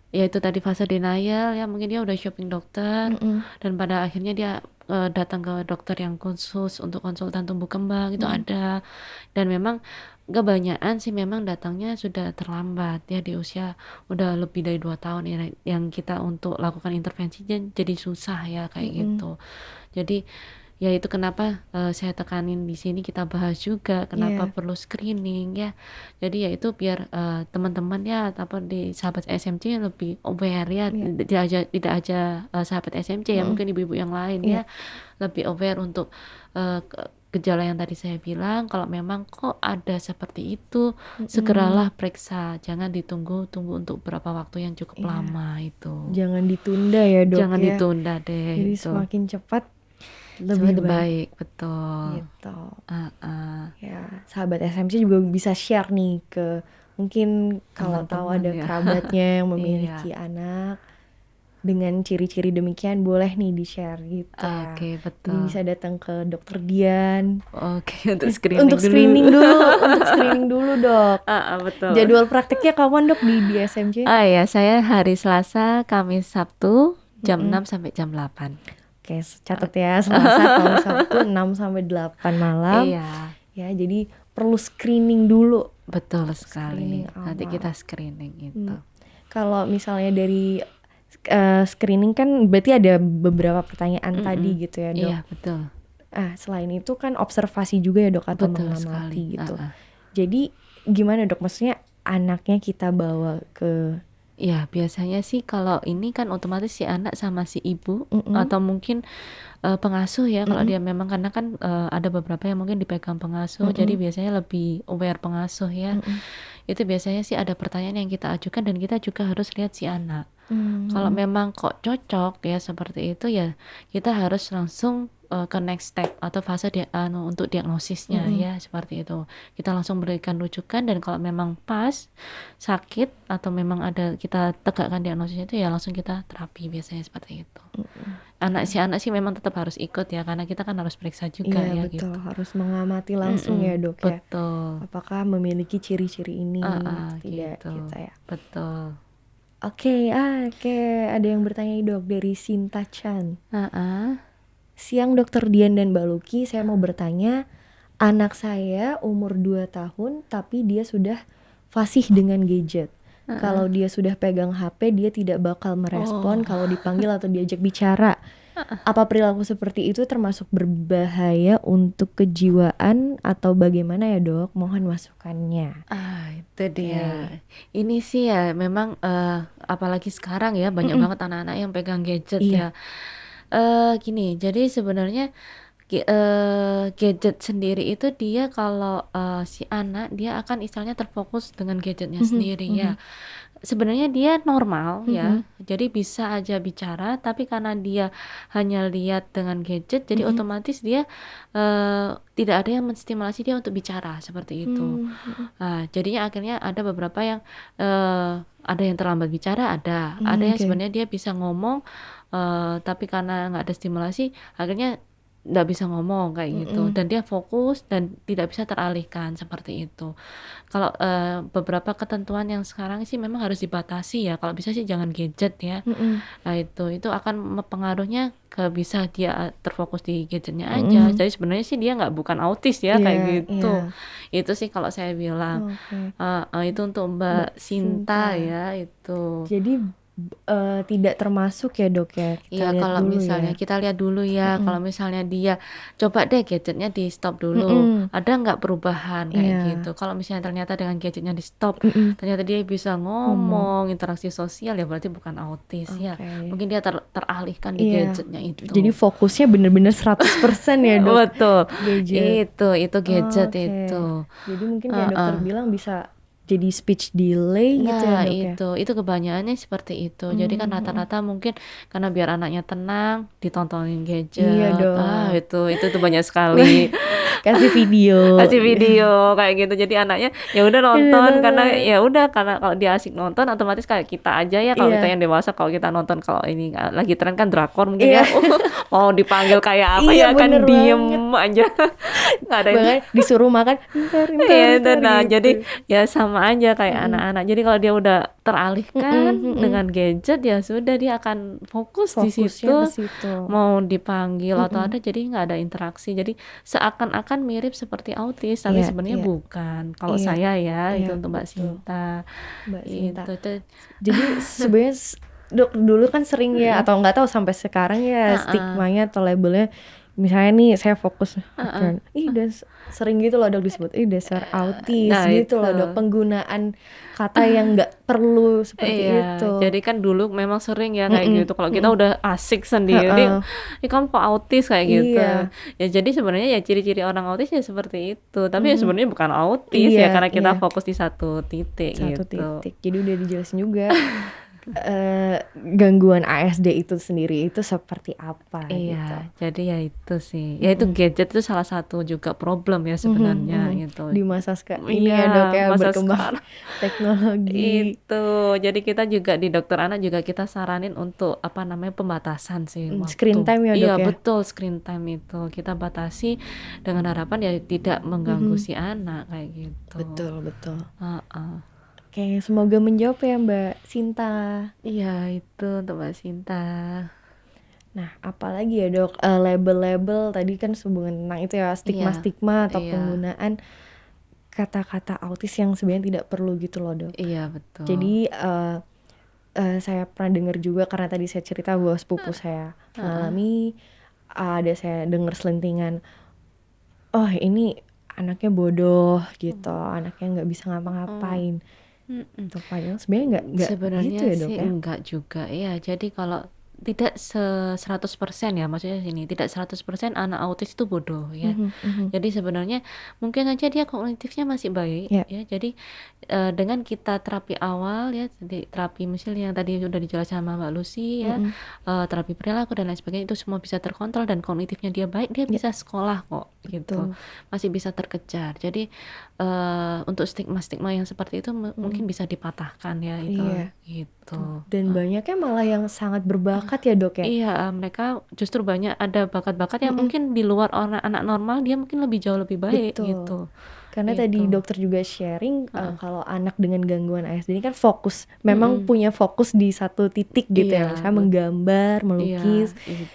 ya itu tadi fase denial ya, mungkin dia udah shopping dokter dan pada akhirnya dia datang ke dokter yang khusus untuk konsultan tumbuh kembang itu ada. Dan memang kebanyakan sih memang datangnya sudah terlambat ya, di usia udah lebih dari 2 tahun ya, yang kita untuk lakukan intervensi jadi susah ya kayak gitu. Jadi ya itu kenapa saya tekanin di sini, kita bahas juga kenapa perlu screening ya. Jadi ya itu biar teman-teman ya atau di sahabat SMC lebih aware ya, tidak aja sahabat SMC ya, mungkin ibu-ibu yang lain ya lebih aware untuk gejala yang tadi saya bilang. Kalau memang kok ada seperti itu, segeralah periksa, jangan ditunggu untuk berapa waktu yang cukup lama itu. Jangan ditunda ya dok. Jangan ditunda deh. Jadi gitu. semakin cepat lebih baik. Betul. Gitu. Ya, sahabat SMC juga bisa share nih ke mungkin kalau tahu ada kerabatnya yang memiliki anak dengan ciri-ciri demikian, boleh nih di-share gitu ya. Oke, betul. Jadi bisa datang ke Dokter Dian. Oke, untuk screening dulu dok. Betul. Jadwal praktiknya kapan dok di SMC? Ya, saya hari Selasa, Kamis, Sabtu jam 6 sampai jam 8. Oke, catat ya, Selasa, Kamis, Sabtu 6 sampai 8 malam. Iya. Ya, jadi perlu screening dulu. Betul sekali. Nanti kita screening itu. Kalau misalnya dari screening kan berarti ada beberapa pertanyaan tadi gitu ya dok. Iya, betul. Selain itu kan observasi juga ya dok, atau mengamati gitu. Jadi gimana dok, maksudnya anaknya kita bawa ke... Ya biasanya sih kalau ini kan otomatis si anak sama si ibu atau mungkin pengasuh ya, kalau dia memang, karena kan ada beberapa yang mungkin dipegang pengasuh, jadi biasanya lebih aware pengasuh ya. Itu biasanya sih ada pertanyaan yang kita ajukan dan kita juga harus lihat si anak. Kalau memang kok cocok ya seperti itu ya, kita harus langsung ke next step atau fase untuk diagnosisnya ya, seperti itu. Kita langsung berikan rujukan, dan kalau memang pas sakit atau memang ada, kita tegakkan diagnosisnya itu ya langsung kita terapi, biasanya seperti itu. Si anak sih memang tetap harus ikut ya, karena kita kan harus periksa juga ya. Betul, gitu. harus mengamati langsung ya dok ya. Betul. Apakah memiliki ciri-ciri ini tidak gitu. ya. Betul. Oke, ada yang bertanya dok dari Sinta Chan. Siang Dokter Dian dan Mbak Luki, saya mau bertanya, anak saya umur 2 tahun tapi dia sudah fasih dengan gadget. Kalau dia sudah pegang HP, dia tidak bakal merespon kalau dipanggil atau diajak bicara. Apa perilaku seperti itu termasuk berbahaya untuk kejiwaan atau bagaimana ya dok? Mohon masukannya. Itu dia. Ini sih ya memang apalagi sekarang ya banyak banget anak-anak yang pegang gadget ya. Gini, jadi sebenarnya gadget sendiri itu dia kalau, si anak dia akan istilahnya terfokus dengan gadgetnya sendiri ya. Sebenarnya dia normal ya, jadi bisa aja bicara, tapi karena dia hanya lihat dengan gadget, jadi otomatis dia, tidak ada yang menstimulasi dia untuk bicara, seperti itu. Jadinya akhirnya ada beberapa yang, ada yang terlambat bicara, ada yang Oke. sebenarnya dia bisa ngomong, tapi karena nggak ada stimulasi, akhirnya nggak bisa ngomong kayak gitu, dan dia fokus dan tidak bisa teralihkan, seperti itu. Kalau, beberapa ketentuan yang sekarang sih memang harus dibatasi ya, kalau bisa sih jangan gadget ya. Nah itu akan pengaruhnya ke bisa dia terfokus di gadgetnya aja. Jadi sebenarnya sih dia bukan autis ya, kayak Iya, iya. gitu. Itu sih kalau saya bilang. Oke. Itu untuk Mbak Mbak Sinta Sinta. ya, itu. Jadi tidak termasuk ya dok ya, kita Iya, lihat kalau dulu misalnya ya. kita lihat dulu ya, kalau misalnya dia coba deh gadgetnya di stop dulu, Mm-mm. ada nggak perubahan kayak Iya. gitu. Kalau misalnya ternyata dengan gadgetnya di stop, Mm-mm. ternyata dia bisa Ngomong. ngomong, interaksi sosial, ya berarti bukan autis ya. Oke. Mungkin dia teralihkan di Iya. gadgetnya Jadi itu. fokusnya bener-bener 100% ya dok, Betul, gadget. itu gadget Oke. itu. Jadi mungkin kayak dokter Heeh. bilang bisa jadi speech delay gitu ya Nah, dok ya. itu kebanyakannya seperti itu. Jadi kan rata-rata mungkin karena biar anaknya tenang, ditontonin Iya gadget. dok. Itu banyak sekali. Kasih video. Kasih video kayak gitu. Jadi anaknya ya udah Iya, nonton, karena nonton. ya udah, karena kalau dia asik nonton otomatis kayak kita aja ya, kalau kita Iya. yang dewasa, kalau kita nonton, kalau ini lagi tren kan drakor mungkin Iya. ya, mau dipanggil kayak apa Iya ya bener kan diem banget. aja. Nggak ada Bahkan disuruh makan ntar Iya itu, nah gitu. jadi ya sama aja kayak anak-anak. Jadi kalau dia udah teralihkan dengan gadget, ya sudah dia akan fokus di Fokusnya situ, ke situ. mau dipanggil atau ada, jadi nggak ada interaksi. Jadi seakan-akan mirip seperti autis, tapi Iya, sebenarnya iya. bukan. Kalau Iya, saya ya, itu iya, untuk Mbak betul. Sinta. Mbak Sinta. Itu. Jadi sebenarnya dok dulu kan sering ya, atau nggak tahu sampai sekarang ya, Heeh. stigmanya atau labelnya, misalnya nih saya fokus sering gitu loh dok disebut dasar autis Nah gitu loh itu. dok, penggunaan kata yang nggak perlu seperti Iya, itu. jadi kan dulu memang sering ya kayak gitu. Kalau kita udah asik sendiri, Heeh. kamu kok autis kayak gitu. Iya. Ya jadi sebenarnya ya ciri-ciri orang autis ya seperti itu. Tapi ya sebenarnya bukan autis ya, Iya, karena kita iya. fokus di satu titik Satu gitu. titik. Jadi udah dijelasin juga gangguan ASD itu sendiri itu seperti apa gitu. Iya, jadi ya itu sih. Ya itu gadget itu salah satu juga problem ya sebenarnya gitu. Di masa ini ya dok ya, masa berkembang sekarang. teknologi. Itu. Jadi kita juga di dokter anak juga kita saranin untuk pembatasan sih waktu. Screen time ya dok Iya, ya. betul, screen time itu. Kita batasi dengan harapan ya tidak mengganggu si anak kayak gitu. Betul. Heeh. Oke, semoga menjawab ya Mbak Sinta. Iya, itu untuk Mbak Sinta. Nah, apalagi ya dok, label-label tadi kan sehubungan tentang itu ya, stigma-stigma atau penggunaan kata-kata autis yang sebenarnya tidak perlu gitu loh dok. Iya, betul. Jadi saya pernah dengar juga, karena tadi saya cerita bahwa sepupu saya mengalami, saya dengar selentingan, oh ini anaknya bodoh gitu, anaknya nggak bisa ngapa-ngapain. Tuh, padahal sebenarnya nggak Sebenarnya gitu ya dok sih ya. enggak juga ya. Jadi kalau tidak 100% ya, maksudnya sini tidak 100% anak autis itu bodoh ya. Jadi sebenarnya mungkin aja dia kognitifnya masih baik ya. Jadi dengan kita terapi awal ya, jadi terapi misalnya yang tadi sudah dijelaskan sama Mbak Lucy ya, terapi perilaku dan lain sebagainya, itu semua bisa terkontrol dan kognitifnya dia baik, dia bisa sekolah kok gitu. Masih bisa terkejar. Jadi untuk stigma-stigma yang seperti itu mungkin bisa dipatahkan ya itu. Gitu. Dan banyaknya malah yang sangat berbakat ya dok ya. Iya, mereka justru banyak ada bakat-bakat yang mungkin di luar anak normal dia mungkin jauh lebih baik. Betul. Gitu. Karena tadi dokter juga sharing kalau anak dengan gangguan ASD ini kan fokus, memang punya fokus di satu titik gitu ya, misalnya menggambar, melukis,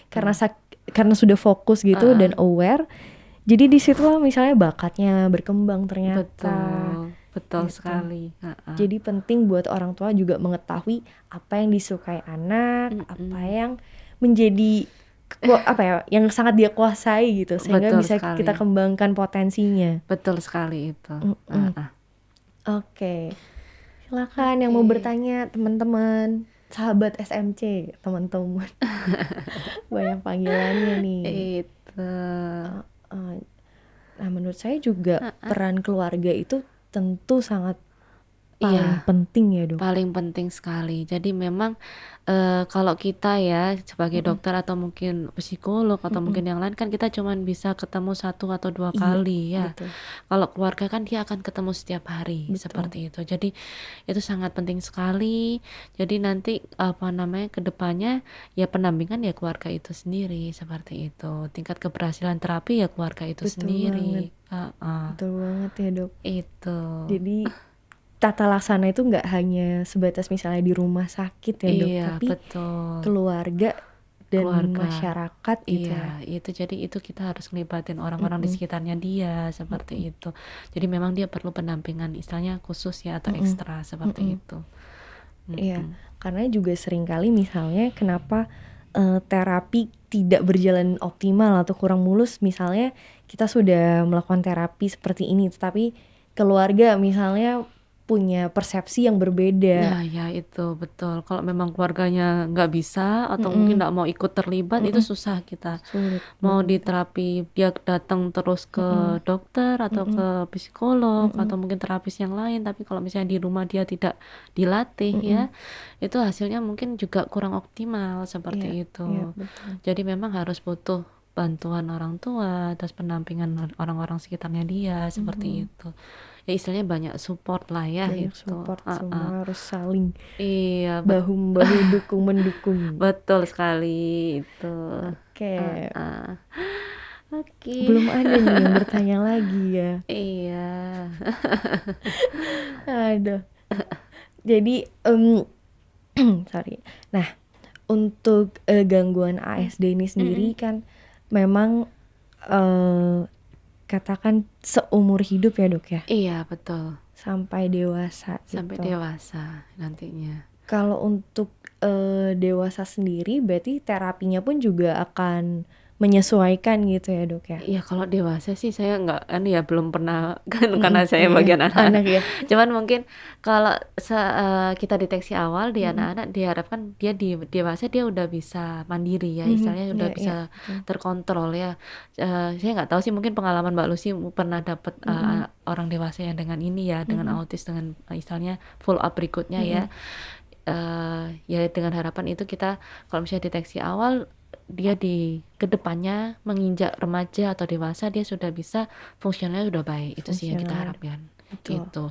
karena sudah fokus gitu dan aware, jadi di situ misalnya bakatnya berkembang ternyata. Betul gitu. sekali. Jadi penting buat orang tua juga mengetahui apa yang disukai anak, apa yang menjadi yang sangat dia kuasai gitu, sehingga Betul bisa sekali. kita kembangkan potensinya. Betul sekali itu. Oke. Silakan yang mau bertanya, teman-teman, sahabat SMC, teman-teman. Banyak panggilannya nih. Heeh. Nah, menurut saya juga peran keluarga itu tentu sangat paling penting ya, Dok. Paling penting sekali. Jadi memang kalau kita ya sebagai dokter atau mungkin psikolog atau mungkin yang lain kan kita cuman bisa ketemu 1 atau 2 Iya, kali ya. betul. Kalau keluarga kan dia akan ketemu setiap hari, Betul. seperti itu. Jadi itu sangat penting sekali. Jadi nanti ke depannya ya pendampingan ya keluarga itu sendiri, seperti itu. Tingkat keberhasilan terapi ya keluarga itu Betul sendiri. banget. Betul banget ya, Dok. Itu. Jadi tata laksana itu nggak hanya sebatas misalnya di rumah sakit ya, Dok, Iya, tapi betul. keluarga dan Keluarga. masyarakat gitu ya. Iya, itu kita harus ngelibatin orang-orang di sekitarnya dia, seperti itu. Jadi memang dia perlu pendampingan istilahnya khusus ya atau ekstra seperti itu. Iya, karena juga seringkali misalnya kenapa terapi tidak berjalan optimal atau kurang mulus, misalnya kita sudah melakukan terapi seperti ini, tetapi keluarga misalnya punya persepsi yang berbeda. Nah ya itu betul. Kalau memang keluarganya nggak bisa atau mungkin nggak mau ikut terlibat, itu susah kita. Sulit Mau banget. di terapi dia datang terus ke dokter atau ke psikolog atau mungkin terapis yang lain, tapi kalau misalnya di rumah dia tidak dilatih ya, itu hasilnya mungkin juga kurang optimal seperti Iya, itu. iya, betul. Jadi memang harus butuh bantuan orang tua, terus pendampingan orang-orang sekitarnya dia, seperti itu. Ya istilahnya banyak support lah ya Banyak itu. support, semua harus saling Iya, bahu-membahu, dukung-mendukung. betul sekali itu. Oke, Oke. belum ada nih yang bertanya lagi ya. Iya. Aduh. Jadi, sorry. Nah, untuk gangguan ASD ini sendiri kan memang katakan seumur hidup ya, Dok ya, Iya, betul. sampai dewasa Sampai gitu. dewasa nantinya. Kalau untuk dewasa sendiri berarti terapinya pun juga akan menyesuaikan gitu ya, Dok ya? Iya, kalau dewasa sih saya nggak ya belum pernah kan karena saya bagian anak anak-anak. ya. Cuman mungkin kalau kita deteksi awal di anak-anak diharapkan dia di dewasa dia udah bisa mandiri ya, istilahnya udah Iya, bisa betul. terkontrol ya. Saya nggak tahu sih mungkin pengalaman Mbak Lucy pernah dapat orang dewasa yang dengan ini ya, dengan autis dengan istilahnya follow up berikutnya ya. Ya dengan harapan itu kita kalau misalnya deteksi awal dia di kedepannya menginjak remaja atau dewasa dia sudah bisa fungsionalnya sudah baik, itu sih yang kita Fungsionalnya. harapkan. Betul. Gitu.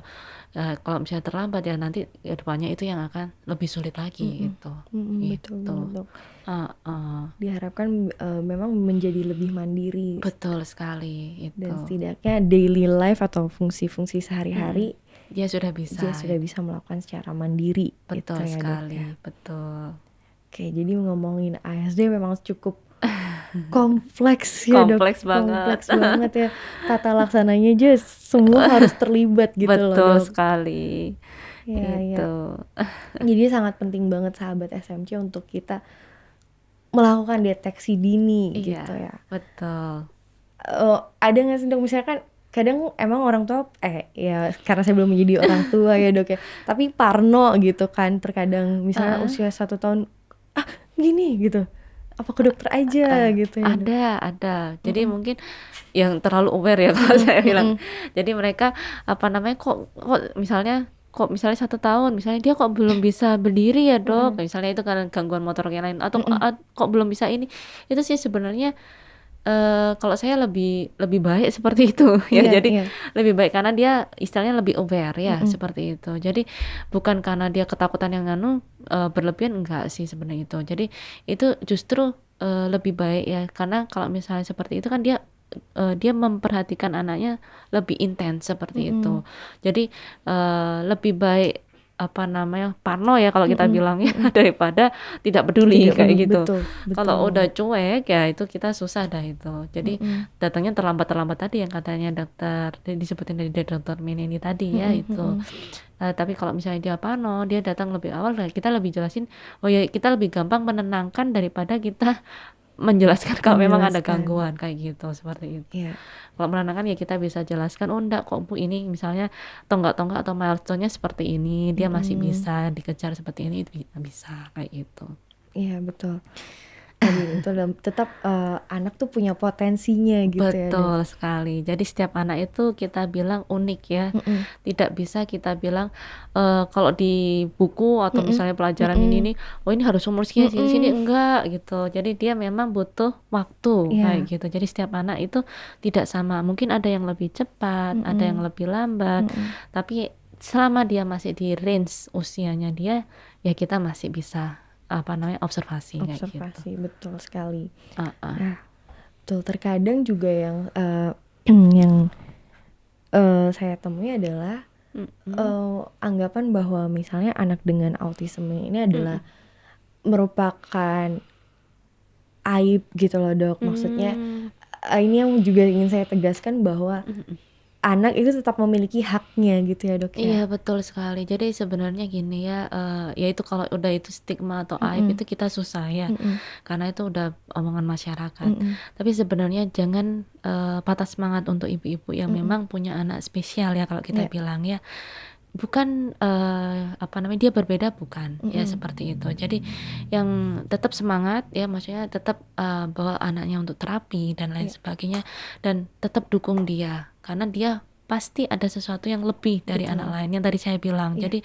Kalau misalnya terlambat ya nanti kedepannya itu yang akan lebih sulit lagi gitu. Betul Gitu. banget, Dok. Diharapkan memang menjadi lebih mandiri Betul sekali itu. dan setidaknya daily life atau fungsi-fungsi sehari-hari Dia sudah bisa. dia sudah bisa melakukan secara mandiri. Betul gitu ya, sekali, Dok ya. betul. Oke, jadi ngomongin ASD memang cukup kompleks ya, Dok. Kompleks banget. Kompleks banget ya. Tata laksananya aja semua harus terlibat gitu loh, Betul Dok. sekali. Ya, Itu. Jadi sangat penting banget sahabat SMC untuk kita melakukan deteksi dini Iya, gitu ya. betul. Ada nggak sih, Dok, misalkan kadang emang orang tua ya karena saya belum menjadi orang tua ya, Dok ya, tapi parno gitu kan terkadang misalnya usia 1 tahun gini gitu, apa ke dokter aja gitu ya, Dok? Ada. Jadi mungkin yang terlalu aware ya kalau saya bilang. Jadi mereka kok misalnya 1 tahun misalnya dia kok belum bisa berdiri ya, Dok. Misalnya itu karena gangguan motor yang lain atau kok belum bisa ini. Itu sih sebenarnya kalau saya lebih baik seperti itu ya. Iya, Jadi iya. lebih baik karena dia istilahnya lebih aware ya, seperti itu. Jadi bukan karena dia ketakutan yang berlebihan, enggak sih sebenarnya itu. Jadi itu justru lebih baik ya, karena kalau misalnya seperti itu kan dia memperhatikan anaknya lebih intens seperti itu. Jadi lebih baik parno ya kalau kita bilang ya, daripada tidak peduli kayak gitu. Betul. Kalau udah cuek ya itu kita susah dah itu. Jadi datangnya terlambat tadi yang katanya disebutin dari dokter Min ini tadi ya itu. Tapi kalau misalnya dia parno, dia datang lebih awal, kita lebih jelasin, kita lebih gampang menenangkan daripada kita menjelaskan kalau memang ada gangguan kayak gitu, seperti itu. Iya. Kalau menenangkan ya kita bisa jelaskan, enggak kok Bu, ini misalnya tonggak-tonggak atau milestone-nya seperti ini, dia masih bisa dikejar seperti ini, itu bisa kayak gitu. Iya, betul. Tadi itu tetap anak tuh punya potensinya gitu ya, Dok? Betul sekali. Jadi setiap anak itu kita bilang unik ya. Tidak bisa kita bilang kalau di buku atau misalnya pelajaran ini oh ini harus umur segini sini enggak gitu. Jadi dia memang butuh waktu kayak gitu. Jadi setiap anak itu tidak sama. Mungkin ada yang lebih cepat, ada yang lebih lambat. Tapi selama dia masih di range usianya dia, ya kita masih bisa observasi kayak gitu. Observasi, betul sekali. Nah, betul. Terkadang juga yang saya temui adalah anggapan bahwa misalnya anak dengan autisme ini adalah merupakan aib gitu loh, Dok. Maksudnya ini yang juga ingin saya tegaskan bahwa anak itu tetap memiliki haknya gitu ya, Dok, ya? Iya, betul sekali. Jadi sebenarnya gini ya, ya itu kalau udah itu stigma atau aib itu kita susah ya, karena itu udah omongan masyarakat. Tapi sebenarnya jangan patah semangat untuk ibu-ibu yang memang punya anak spesial ya kalau kita bilang ya. Bukan dia berbeda bukan, ya seperti itu. Jadi yang tetap semangat ya, maksudnya tetap bawa anaknya untuk terapi dan lain sebagainya, dan tetap dukung dia karena dia pasti ada sesuatu yang lebih dari anak lain yang tadi saya bilang. Jadi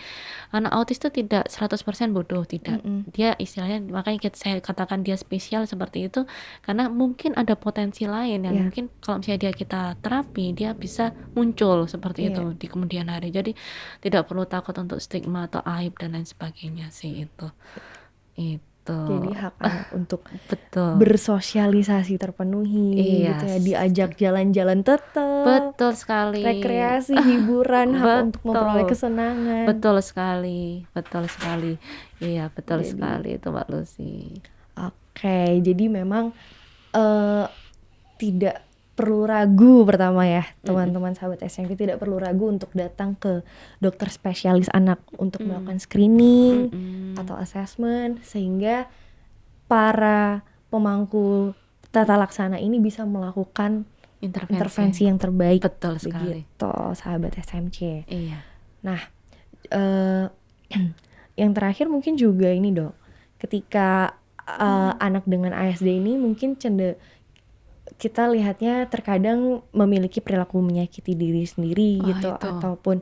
anak autis itu tidak 100% bodoh, tidak. Dia istilahnya, makanya saya katakan dia spesial seperti itu karena mungkin ada potensi lain yang mungkin kalau misalnya kita terapi dia bisa muncul seperti itu di kemudian hari. Jadi tidak perlu takut untuk stigma atau aib dan lain sebagainya sih itu. Jadi hak anak untuk Betul. bersosialisasi terpenuhi gitu ya, diajak jalan-jalan tetap. Betul sekali. Rekreasi, hiburan, hak untuk memperoleh kesenangan. Betul sekali. Iya, betul sekali itu Mbak Lucy. Oke, jadi memang tidak perlu ragu pertama ya, teman-teman sahabat SMK tidak perlu ragu untuk datang ke dokter spesialis anak untuk melakukan screening atau assessment sehingga para pemangku tata laksana ini bisa melakukan intervensi yang terbaik. Betul sekali. Begitu, sahabat SMC. Iya. Nah, yang terakhir mungkin juga ini, Dok. Ketika anak dengan ASD ini mungkin kita lihatnya terkadang memiliki perilaku menyakiti diri sendiri gitu, ataupun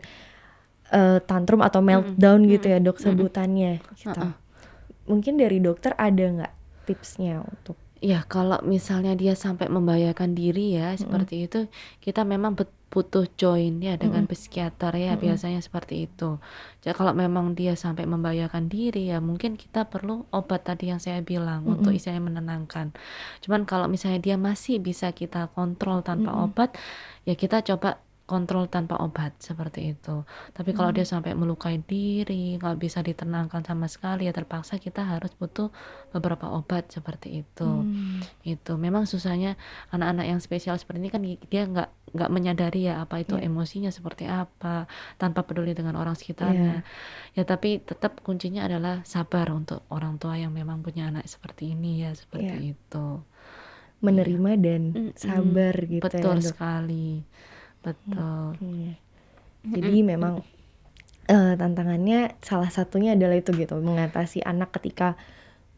tantrum atau meltdown gitu ya, Dok, sebutannya gitu. Mungkin dari dokter ada nggak tipsnya untuk? Ya kalau misalnya dia sampai membahayakan diri ya seperti itu, kita memang butuh join ya dengan psikiater ya, biasanya seperti itu. Jadi kalau memang dia sampai membahayakan diri ya mungkin kita perlu obat tadi yang saya bilang untuk istilahnya menenangkan. Cuman kalau misalnya dia masih bisa kita kontrol tanpa obat, ya kita coba kontrol tanpa obat seperti itu. Tapi kalau dia sampai melukai diri, nggak bisa ditenangkan sama sekali, ya terpaksa kita harus butuh beberapa obat seperti itu. Itu memang susahnya anak-anak yang spesial seperti ini kan dia nggak menyadari ya apa itu emosinya seperti apa, tanpa peduli dengan orang sekitarnya. Ya tapi tetap kuncinya adalah sabar untuk orang tua yang memang punya anak seperti ini ya, seperti itu. Menerima dan sabar gitu. Betul sekali. Betul. Jadi memang tantangannya salah satunya adalah itu gitu, mengatasi anak ketika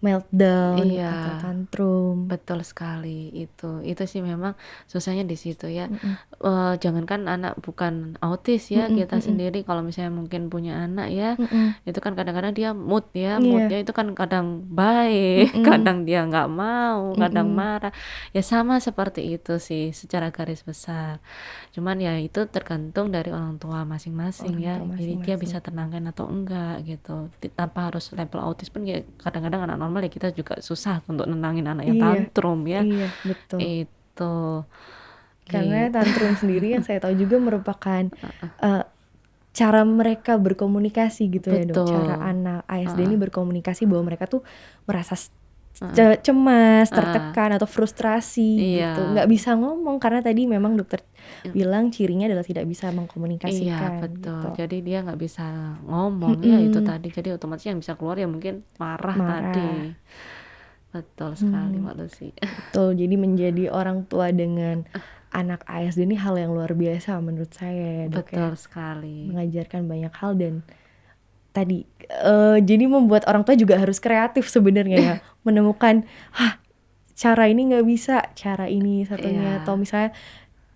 meltdown atau tantrum. Betul sekali itu sih memang susahnya di situ ya. Jangankan anak bukan autis ya, kita sendiri kalau misalnya mungkin punya anak ya, itu kan kadang-kadang dia moodnya itu kan kadang baik, kadang dia nggak mau, kadang marah. Ya sama seperti itu sih secara garis besar. Cuman ya itu tergantung dari orang tua masing-masing ya. Jadi dia bisa tenangkan atau enggak gitu. Tanpa harus level autis pun ya kadang-kadang anak normal ya kita juga susah untuk nenangin anak yang tantrum ya. Iya, betul. Itu. Karena tantrum sendiri yang saya tahu juga merupakan cara mereka berkomunikasi gitu ya, Dok. Cara anak ASD ini berkomunikasi bahwa mereka tuh merasa cemas, tertekan atau frustrasi gitu. Nggak bisa ngomong karena tadi memang dokter bilang cirinya adalah tidak bisa mengkomunikasikan. Iya, betul. Gitu. Jadi dia nggak bisa ngomong ya itu tadi. Jadi otomatis yang bisa keluar ya mungkin marah. Tadi. Betul sekali Mbak Lucy. Betul. Jadi menjadi orang tua dengan anak ASD ini hal yang luar biasa menurut saya ya, Dok. Betul sekali. Mengajarkan banyak hal dan tadi jadi membuat orang tua juga harus kreatif sebenarnya ya, menemukan cara ini nggak bisa, cara ini satunya, atau misalnya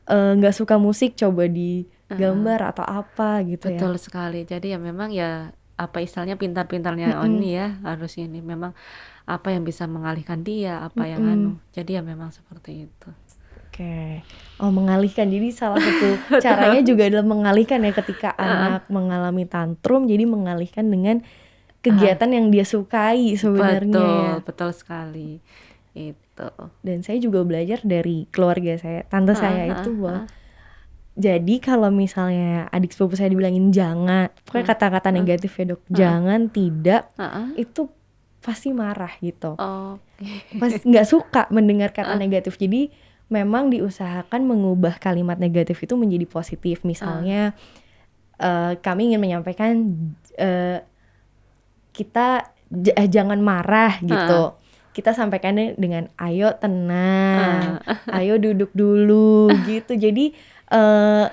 nggak suka musik, coba di gambar atau apa gitu ya. Betul sekali. Jadi ya memang ya apa istilahnya pintar-pintarnya ini ya harus ini memang apa yang bisa mengalihkan dia, apa yang jadi ya memang seperti itu. Oke. Oh, mengalihkan. Jadi salah satu caranya juga adalah mengalihkan ya ketika anak mengalami tantrum, jadi mengalihkan dengan kegiatan yang dia sukai sebenarnya. Betul sekali. Itu. Dan saya juga belajar dari keluarga saya, tante saya itu bahwa jadi kalau misalnya adik sepupu saya dibilangin jangan, pokoknya kata-kata negatif ya dok, jangan, tidak, itu pasti marah gitu. Pasti nggak suka mendengar kata negatif. Jadi memang diusahakan mengubah kalimat negatif itu menjadi positif. Misalnya kami ingin menyampaikan kita jangan marah gitu. Kita sampaikannya dengan ayo tenang, ayo duduk dulu gitu. Jadi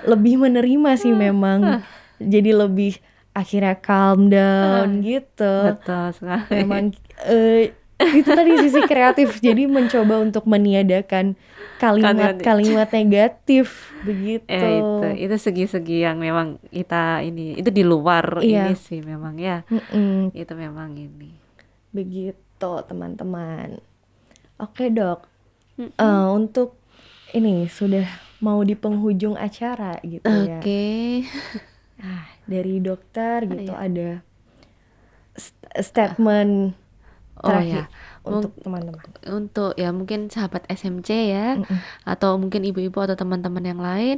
lebih menerima sih memang. Jadi lebih akhirnya calm down gitu. Betul sekali. Memang itu tadi sisi kreatif. Jadi mencoba untuk meniadakan kalimat-kalimat negatif begitu. Itu segi-segi yang memang kita ini itu di luar ini sih memang ya. Itu memang ini. Begitu teman-teman. Oke dok. Untuk ini sudah mau di penghujung acara gitu ya. Dari dokter gitu ada statement terakhir untuk teman-teman. Untuk ya mungkin sahabat SMC ya, atau mungkin ibu-ibu atau teman-teman yang lain.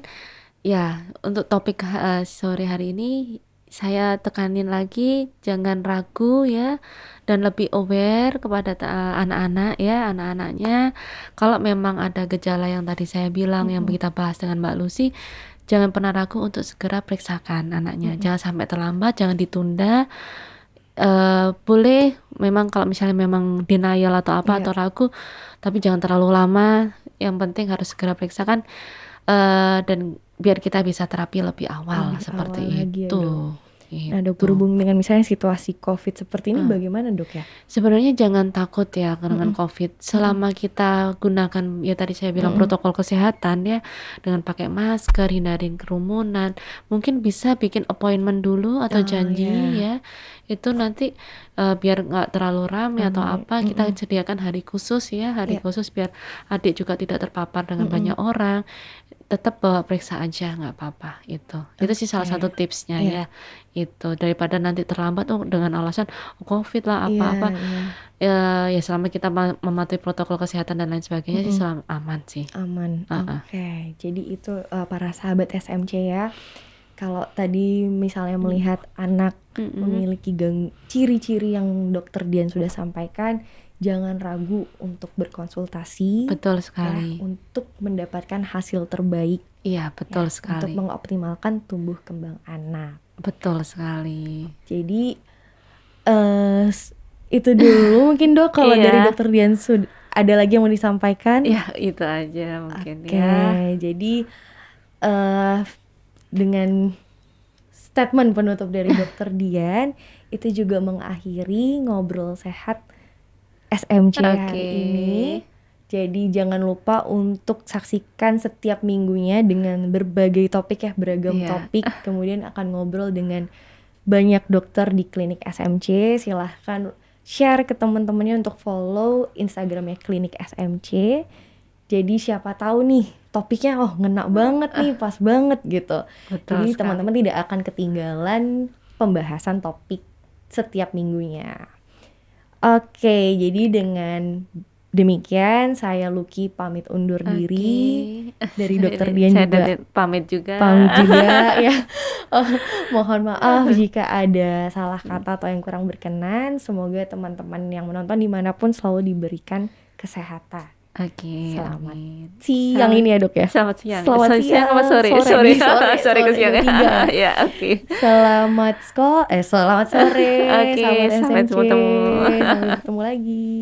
Ya, untuk topik sore hari ini saya tekanin lagi, jangan ragu ya, dan lebih aware kepada anak-anak ya, anak-anaknya. Kalau memang ada gejala yang tadi saya bilang, yang kita bahas dengan Mbak Lucy, jangan pernah ragu untuk segera periksakan anaknya. Jangan sampai terlambat, jangan ditunda. Boleh memang kalau misalnya memang denial atau apa atau ragu, tapi jangan terlalu lama. Yang penting harus segera periksakan, dan biar kita bisa terapi lebih awal seperti itu. Nah dok, berhubung dengan misalnya situasi COVID seperti ini bagaimana dok ya? Sebenarnya jangan takut ya dengan COVID. Selama kita gunakan ya tadi saya bilang protokol kesehatan ya, dengan pakai masker, hindarin kerumunan, mungkin bisa bikin appointment dulu atau janji ya. Itu nanti biar nggak terlalu ramai atau apa, kita sediakan hari khusus ya, hari khusus biar adik juga tidak terpapar dengan banyak orang. Tetap bawa periksa aja, nggak apa-apa. Itu sih salah satu tipsnya ya. Itu daripada nanti terlambat dengan alasan COVID lah apa-apa. Ya selama kita mematuhi protokol kesehatan dan lain sebagainya sih selama aman sih. Aman. Oke. Jadi itu para sahabat SMC ya. Kalau tadi misalnya melihat anak memiliki ciri-ciri yang dokter Dian sudah sampaikan, jangan ragu untuk berkonsultasi. Betul sekali. Ya, untuk mendapatkan hasil terbaik. Iya, betul sekali. Untuk mengoptimalkan tumbuh kembang anak. Betul sekali. Jadi itu dulu mungkin dok, kalau dari dokter Dian ada lagi yang mau disampaikan? Ya, itu aja mungkin jadi dengan statement penutup dari dokter Dian, itu juga mengakhiri ngobrol sehat SMC hari ini. Jadi jangan lupa untuk saksikan setiap minggunya dengan berbagai topik ya, beragam topik. Kemudian akan ngobrol dengan banyak dokter di klinik SMC. Silahkan share ke teman-temannya untuk follow Instagramnya klinik SMC. Jadi siapa tahu nih topiknya ngena banget nih, pas banget gitu. Jadi teman-teman tidak akan ketinggalan pembahasan topik setiap minggunya. Oke, jadi dengan demikian saya Lucky pamit undur diri. Dari dokter Dian juga pamit juga ya. Mohon maaf jika ada salah kata atau yang kurang berkenan. Semoga teman-teman yang menonton dimanapun selalu diberikan kesehatan. Selamat siang ini ya dok ya. Selamat siang. Selamat siang apa sore? Sore ke siang ya. Selamat selamat sore. Sampai ketemu. Sampai ketemu lagi.